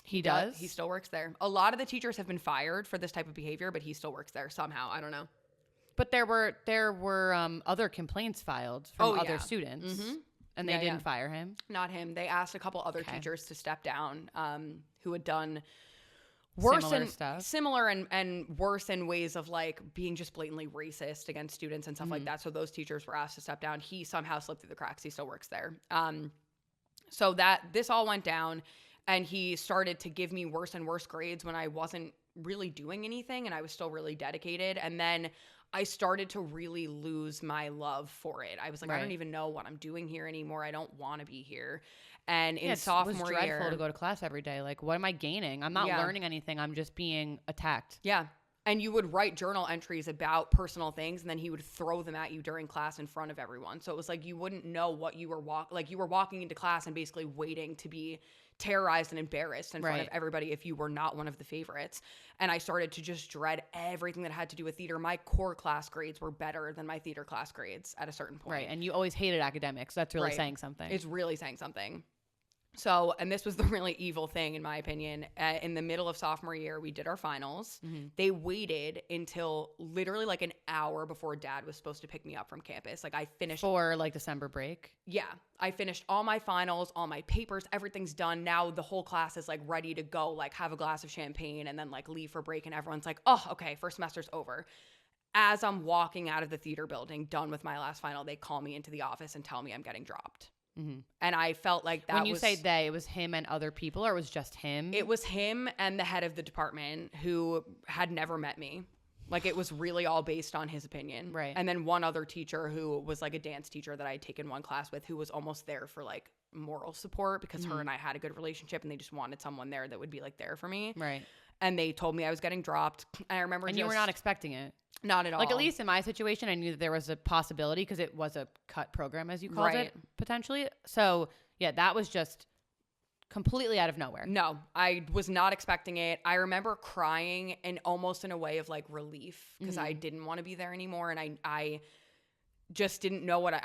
Speaker 1: He does?
Speaker 2: He still works there. A lot of the teachers have been fired for this type of behavior, but he still works there somehow. I don't know.
Speaker 1: But there were other complaints filed from other students, and they didn't fire him?
Speaker 2: Not him. They asked a couple other teachers to step down who had done worse similar and worse in ways of like being just blatantly racist against students and stuff like that. So those teachers were asked to step down. He somehow slipped through the cracks. He still works there. So this all went down, and he started to give me worse and worse grades when I wasn't really doing anything and I was still really dedicated. And then I started to really lose my love for it. I was like, I don't even know what I'm doing here anymore. I don't want to be here. And in sophomore year, it was
Speaker 1: dreadful to go to class every day. Like, what am I gaining? I'm not learning anything. I'm just being attacked.
Speaker 2: Yeah. And you would write journal entries about personal things, and then he would throw them at you during class in front of everyone. So it was like you wouldn't know what you were you were walking into class and basically waiting to be terrorized and embarrassed in front of everybody if you were not one of the favorites. And I started to just dread everything that had to do with theater. My core class grades were better than my theater class grades at a certain point.
Speaker 1: Right. And you always hated academics. That's really saying something.
Speaker 2: It's really saying something. So, and this was the really evil thing, in my opinion. In the middle of sophomore year, we did our finals. They waited until literally like an hour before Dad was supposed to pick me up from campus. Like I finished
Speaker 1: for like December break.
Speaker 2: Yeah, I finished all my finals, all my papers, everything's done. Now the whole class is like ready to go, like have a glass of champagne and then like leave for break. And everyone's like, oh, okay, first semester's over. As I'm walking out of the theater building, done with my last final, they call me into the office and tell me I'm getting dropped. And I felt like that was... When
Speaker 1: you say they, it was him and other people, or it was just him?
Speaker 2: It was him and the head of the department who had never met me. Like, it was really all based on his opinion.
Speaker 1: Right.
Speaker 2: And then one other teacher who was like a dance teacher that I had taken one class with, who was almost there for like moral support because her and I had a good relationship, and they just wanted someone there that would be like there for me.
Speaker 1: Right.
Speaker 2: And they told me I was getting dropped. And I remember
Speaker 1: you were not expecting it.
Speaker 2: Not at all.
Speaker 1: Like, at least in my situation, I knew that there was a possibility because it was a cut program, as you called it, potentially. So, yeah, that was just completely out of nowhere.
Speaker 2: No, I was not expecting it. I remember crying and almost in a way of like relief because I didn't want to be there anymore. And I just didn't know what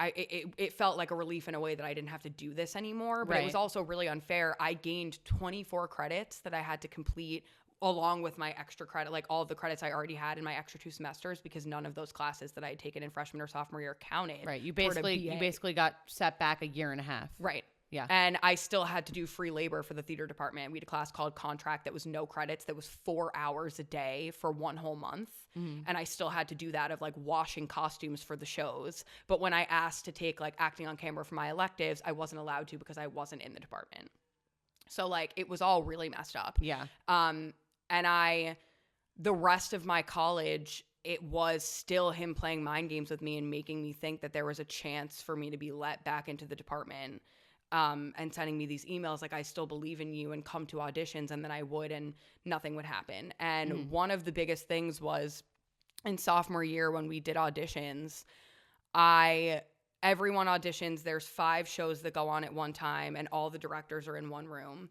Speaker 2: it felt like a relief in a way that I didn't have to do this anymore. But it was also really unfair. I gained 24 credits that I had to complete along with my extra credit, like all of the credits I already had in my extra 2 semesters, because none of those classes that I had taken in freshman or sophomore year counted.
Speaker 1: Right. You basically got set back a year and a half.
Speaker 2: Right.
Speaker 1: Yeah.
Speaker 2: And I still had to do free labor for the theater department. We had a class called Contract that was no credits, that was 4 hours a day for 1 whole month. And I still had to do that of like washing costumes for the shows. But when I asked to take like acting on camera for my electives, I wasn't allowed to because I wasn't in the department. So like it was all really messed up.
Speaker 1: Yeah.
Speaker 2: And the rest of my college, it was still him playing mind games with me and making me think that there was a chance for me to be let back into the department, and sending me these emails like, I still believe in you and come to auditions, and then I would, and nothing would happen. And one of the biggest things was in sophomore year when we did auditions, everyone auditions, there's 5 shows that go on at one time, and all the directors are in one room.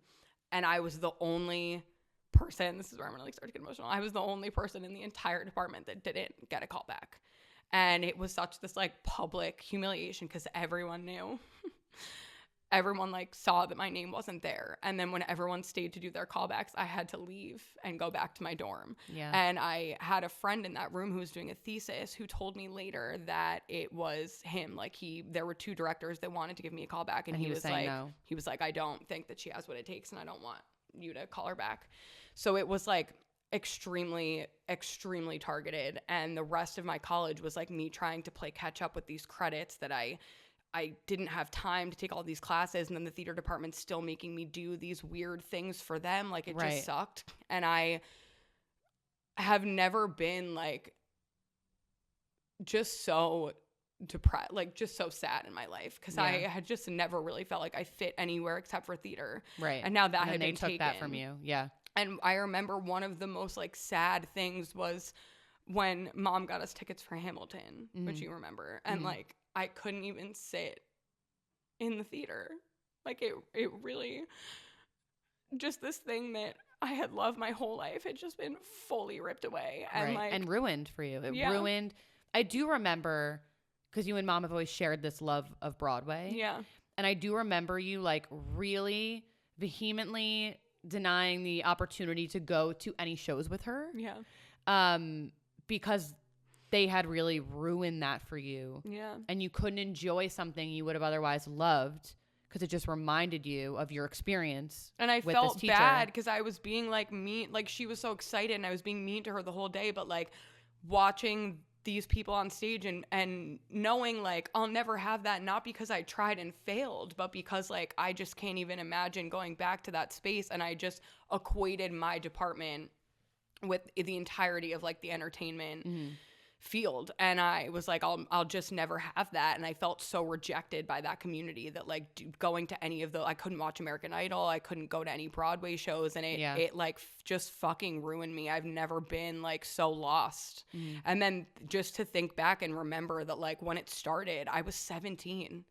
Speaker 2: And I was the only person, this is where I'm gonna like start to get emotional, I was the only person in the entire department that didn't get a call back. And it was such this like public humiliation because everyone knew. Everyone like saw that my name wasn't there. And then when everyone stayed to do their callbacks, I had to leave and go back to my dorm.
Speaker 1: Yeah.
Speaker 2: And I had a friend in that room who was doing a thesis who told me later that it was him. Like there were 2 directors that wanted to give me a call back, and he was like, no. He was like, I don't think that she has what it takes, and I don't want you to call her back. So it was like extremely, extremely targeted. And the rest of my college was like me trying to play catch up with these credits that I didn't have time to take all these classes, and then the theater department's still making me do these weird things for them. Like it just sucked. And I have never been like just so depressed, like just so sad in my life because
Speaker 1: Yeah.
Speaker 2: I had just never really felt like I fit anywhere except for theater.
Speaker 1: Right.
Speaker 2: And now that
Speaker 1: and
Speaker 2: had
Speaker 1: then
Speaker 2: been
Speaker 1: they took
Speaker 2: taken.
Speaker 1: that from you. Yeah.
Speaker 2: And I remember one of the most like sad things was when mom got us tickets for Hamilton, which you remember. And like I couldn't even sit in the theater. Like it really just this thing that I had loved my whole life had just been fully ripped away and like
Speaker 1: and ruined for you. It
Speaker 2: Yeah.
Speaker 1: ruined. I do remember because you and mom have always shared this love of Broadway.
Speaker 2: Yeah.
Speaker 1: And I do remember you like really vehemently denying the opportunity to go to any shows with her.
Speaker 2: Yeah.
Speaker 1: Because they had really ruined that for you.
Speaker 2: Yeah.
Speaker 1: And you couldn't enjoy something you would have otherwise loved because it just reminded you of your experience.
Speaker 2: And I
Speaker 1: with
Speaker 2: felt
Speaker 1: this teacher.
Speaker 2: bad because I was being like mean, like she was so excited and I was being mean to her the whole day, but like watching these people on stage and knowing like I'll never have that, not because I tried and failed, but because like I just can't even imagine going back to that space. And I just equated my department with the entirety of like the entertainment field, and I was like I'll just never have that. And I felt so rejected by that community that like going to any of the I couldn't watch American Idol, I couldn't go to any Broadway shows, and it like just fucking ruined me. I've never been like so lost. And then just to think back and remember that like when it started I was 17,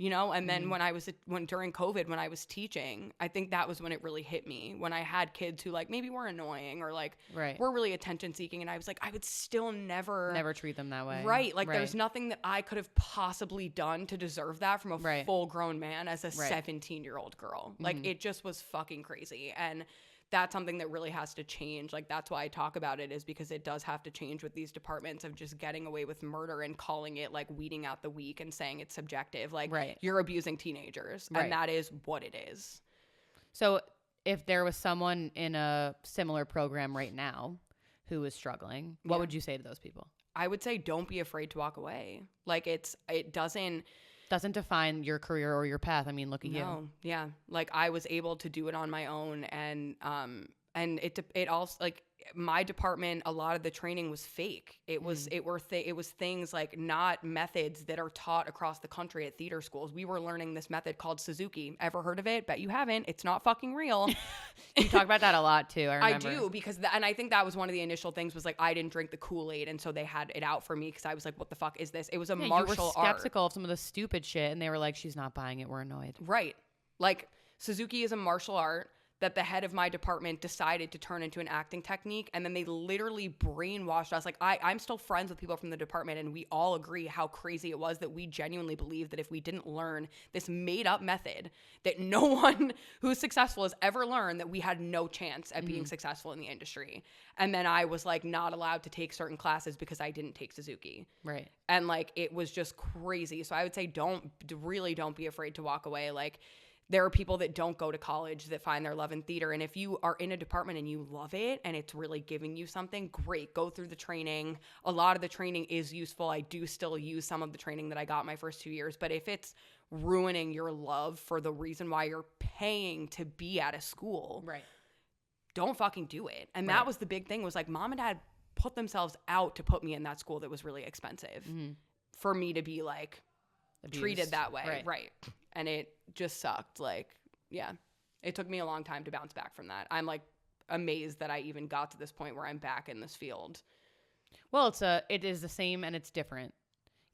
Speaker 2: you know, and then when during COVID, when I was teaching, I think that was when it really hit me, when I had kids who like maybe were annoying or like were really attention seeking. And I was like, I would still never
Speaker 1: treat them that way.
Speaker 2: Right. Like there's nothing that I could have possibly done to deserve that from a full grown man as a 17-year-old girl. Like it just was fucking crazy. And that's something that really has to change. Like that's why I talk about it, is because it does have to change with these departments of just getting away with murder and calling it like weeding out the weak and saying it's subjective. Like you're abusing teenagers and that is what it is.
Speaker 1: So if there was someone in a similar program right now who is struggling, what would you say to those people?
Speaker 2: I would say don't be afraid to walk away. Like it doesn't
Speaker 1: define your career or your path. I mean, look at you.
Speaker 2: Yeah. Like I was able to do it on my own, and it also like my department, a lot of the training was fake. It was things like not methods that are taught across the country at theater schools. We were learning this method called Suzuki. Ever heard of it? Bet you haven't. It's not fucking real.
Speaker 1: You talk about that a lot too. I remember.
Speaker 2: I do, because and I think that was one of the initial things was like I didn't drink the Kool-Aid, and so they had it out for me because I was like, what the fuck is this? It was a martial art.
Speaker 1: You were skeptical of some of the stupid shit, and they were like, she's not buying it. We're annoyed.
Speaker 2: Right. Like Suzuki is a martial art that the head of my department decided to turn into an acting technique. And then they literally brainwashed us. Like I'm still friends with people from the department, and we all agree how crazy it was that we genuinely believed that if we didn't learn this made up method that no one who's successful has ever learned, that we had no chance at being successful in the industry. And then I was like not allowed to take certain classes because I didn't take Suzuki.
Speaker 1: Right.
Speaker 2: And like, it was just crazy. So I would say don't be afraid to walk away. Like, there are people that don't go to college that find their love in theater. And if you are in a department and you love it and it's really giving you something, great. Go through the training. A lot of the training is useful. I do still use some of the training that I got my first 2 years. But if it's ruining your love for the reason why you're paying to be at a school, don't fucking do it. And that was the big thing, was like mom and dad put themselves out to put me in that school that was really expensive for me to be like treated that way. Right. And it just sucked. Like, yeah, it took me a long time to bounce back from that. I'm like amazed that I even got to this point where I'm back in this field.
Speaker 1: Well, it is the same and it's different.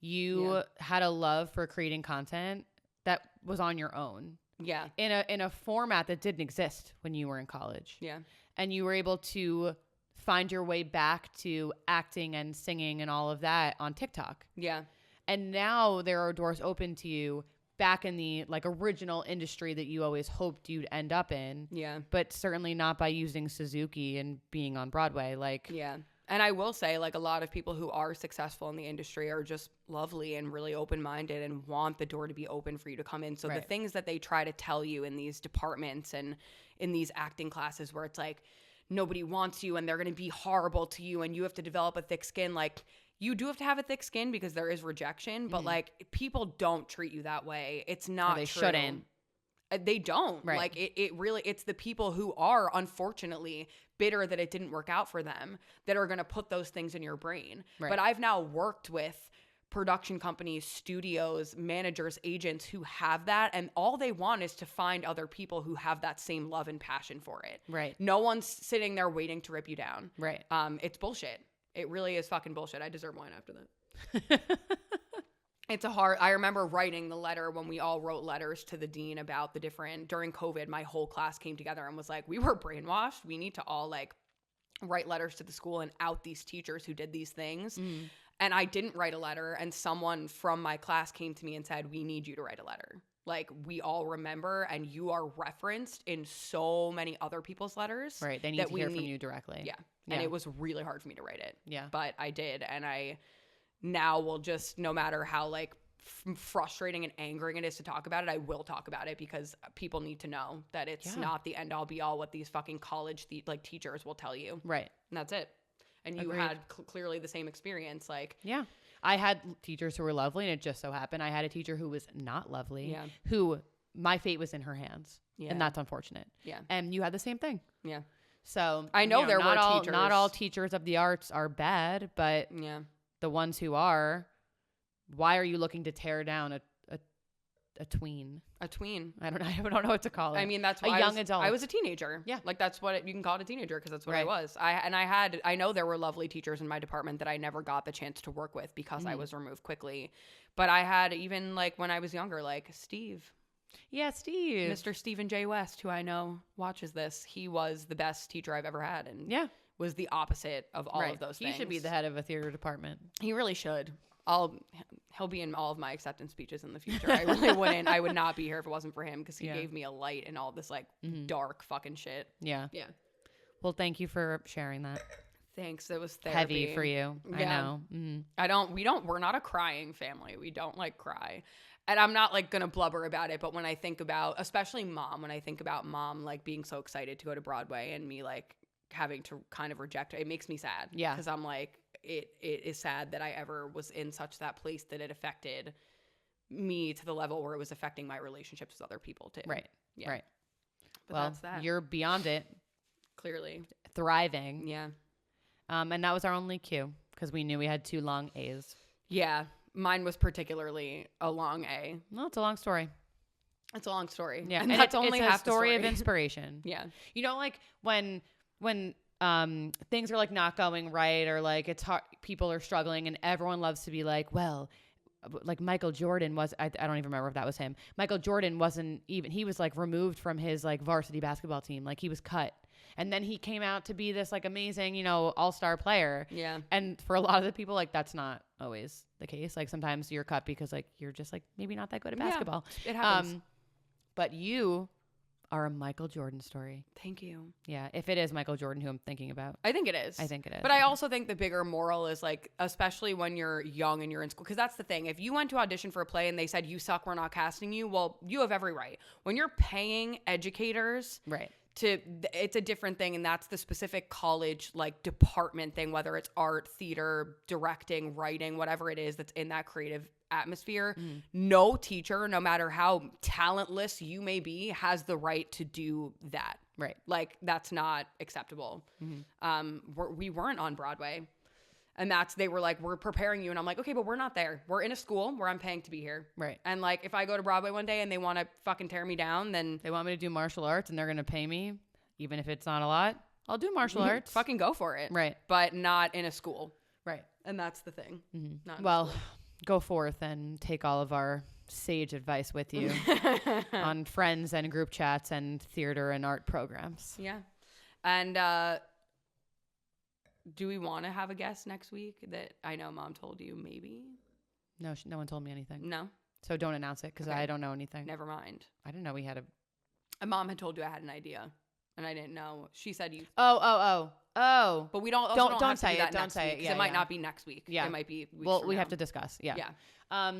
Speaker 1: You had a love for creating content that was on your own.
Speaker 2: Yeah.
Speaker 1: In a format that didn't exist when you were in college.
Speaker 2: Yeah.
Speaker 1: And you were able to find your way back to acting and singing and all of that on TikTok.
Speaker 2: Yeah.
Speaker 1: And now there are doors open to you back in the like original industry that you always hoped you'd end up in.
Speaker 2: Yeah.
Speaker 1: But certainly not by using Suzuki and being on Broadway. Like,
Speaker 2: yeah. And I will say, like, a lot of people who are successful in the industry are just lovely and really open-minded and want the door to be open for you to come in. So the things that they try to tell you in these departments and in these acting classes where it's like nobody wants you and they're going to be horrible to you and you have to develop a thick skin, like, you do have to have a thick skin because there is rejection, but like people don't treat you that way. It's not
Speaker 1: they
Speaker 2: true.
Speaker 1: Shouldn't.
Speaker 2: They don't.
Speaker 1: Right.
Speaker 2: Like it really, it's the people who are unfortunately bitter that it didn't work out for them that are going to put those things in your brain. Right. But I've now worked with production companies, studios, managers, agents who have that, and all they want is to find other people who have that same love and passion for it.
Speaker 1: Right.
Speaker 2: No one's sitting there waiting to rip you down.
Speaker 1: Right.
Speaker 2: It's bullshit. It really is fucking bullshit. I deserve wine after that. I remember writing the letter when we all wrote letters to the dean about the different, during COVID, my whole class came together and was like, we were brainwashed. We need to all like write letters to the school and out these teachers who did these things. And I didn't write a letter, and someone from my class came to me and said, we need you to write a letter. Like, we all remember, and you are referenced in so many other people's letters.
Speaker 1: Right. They need to hear from you directly.
Speaker 2: Yeah. And it was really hard for me to write it.
Speaker 1: Yeah.
Speaker 2: But I did, and I now will just, no matter how like frustrating and angering it is to talk about it, I will talk about it, because people need to know that it's not the end all be all what these fucking college like teachers will tell you.
Speaker 1: Right.
Speaker 2: And that's it. And you had clearly the same experience. Like,
Speaker 1: yeah, I had teachers who were lovely, and it just so happened I had a teacher who was not lovely, who my fate was in her hands. Yeah. And that's unfortunate. Yeah. And you had the same thing. Yeah. So I know there were teachers. Not all teachers of the arts are bad, but the ones who are, why are you looking to tear down a tween? A tween. I don't know what to call it.
Speaker 2: I mean, that's why
Speaker 1: adult.
Speaker 2: I was a teenager. Yeah. Like, that's what you can call it, a teenager, because that's what I was. I know there were lovely teachers in my department that I never got the chance to work with because I was removed quickly. But I had, even like when I was younger, like Steve.
Speaker 1: Yeah, Steve.
Speaker 2: Mr. Stephen J. West, who I know watches this. He was the best teacher I've ever had, and was the opposite of all of those things.
Speaker 1: He should be the head of a theater department.
Speaker 2: He really should. He'll be in all of my acceptance speeches in the future. I really wouldn't. I would not be here if it wasn't for him, because he gave me a light in all this like dark fucking shit. Yeah. Yeah.
Speaker 1: Well, thank you for sharing that.
Speaker 2: Thanks. It was therapy.
Speaker 1: Heavy for you. Yeah.
Speaker 2: I know. We're not a crying family. We don't like cry. And I'm not like gonna blubber about it, but when I think about, especially mom, when I think about mom like being so excited to go to Broadway and me like having to kind of reject it makes me sad. Yeah. Because I'm like, it is sad that I ever was in such that place that it affected me to the level where it was affecting my relationships with other people too. Right. Yeah. Right. But
Speaker 1: that's that. You're beyond it.
Speaker 2: Clearly.
Speaker 1: Thriving. Yeah. And that was our only cue, because we knew we had 2 long A's.
Speaker 2: Yeah. Mine was particularly a long A.
Speaker 1: Well, it's a long story.
Speaker 2: It's a long story.
Speaker 1: Yeah. And that's only half the story of inspiration. Yeah. You know, like when things are like not going right, or like it's hard, people are struggling, and everyone loves to be like, well, like Michael Jordan was, I don't even remember if that was him. Michael Jordan wasn't even, he was like removed from his like varsity basketball team. Like, he was cut. And then he came out to be this like amazing, you know, all-star player. Yeah. And for a lot of the people, like, that's not always the case. Like, sometimes you're cut because like you're just like maybe not that good at basketball.
Speaker 2: Yeah, it happens.
Speaker 1: But you are a Michael Jordan story.
Speaker 2: Thank you.
Speaker 1: Yeah. If it is Michael Jordan who I'm thinking about.
Speaker 2: I think it is.
Speaker 1: I think it is.
Speaker 2: But I also think the bigger moral is like, especially when you're young and you're in school, because that's the thing. If you went to audition for a play and they said, you suck, we're not casting you, well, you have every right. When you're paying educators. Right. It's a different thing, and that's the specific college like department thing, whether it's art, theater, directing, writing, whatever it is that's in that creative atmosphere. No teacher, no matter how talentless you may be, has the right to do that. Right. Like, that's not acceptable. We weren't on Broadway. And they were like, we're preparing you. And I'm like, okay, but we're not there. We're in a school where I'm paying to be here. Right. And like, if I go to Broadway one day and they want to fucking tear me down, then
Speaker 1: they want me to do martial arts and they're going to pay me, even if it's not a lot, I'll do martial arts.
Speaker 2: Fucking go for it. Right. But not in a school. Right. And that's the thing.
Speaker 1: Well, go forth and take all of our sage advice with you on friends and group chats and theater and art programs.
Speaker 2: Yeah. And, do we want to have a guest next week that I know Mom told you maybe?
Speaker 1: No, no one told me anything.
Speaker 2: No?
Speaker 1: So don't announce it, because I don't know anything.
Speaker 2: Never mind.
Speaker 1: I didn't know we had
Speaker 2: a Mom had told you I had an idea, and I didn't know. She said you...
Speaker 1: Oh.
Speaker 2: But we don't say it. Don't say it. Yeah, it might not be next week. Yeah. It might be weeks
Speaker 1: Well, we have to discuss. Yeah.
Speaker 2: Yeah.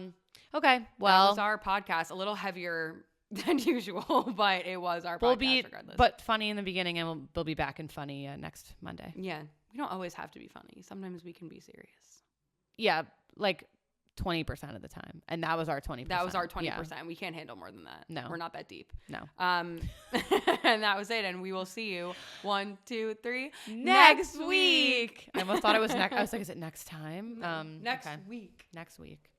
Speaker 1: Okay, well...
Speaker 2: That was our podcast. A little heavier than usual, but it was our podcast regardless.
Speaker 1: But funny in the beginning, and we'll be back in funny next Monday.
Speaker 2: Yeah. We don't always have to be funny. Sometimes we can be serious.
Speaker 1: Yeah, like 20% of the time. And that was our 20%.
Speaker 2: That was our 20%.
Speaker 1: Yeah.
Speaker 2: We can't handle more than that.
Speaker 1: No.
Speaker 2: We're not that deep.
Speaker 1: No.
Speaker 2: And that was it. And we will see you 1, 2, 3
Speaker 1: next week. I almost thought it was next. I was like, is it next time?
Speaker 2: Next
Speaker 1: okay.
Speaker 2: week.
Speaker 1: Next week.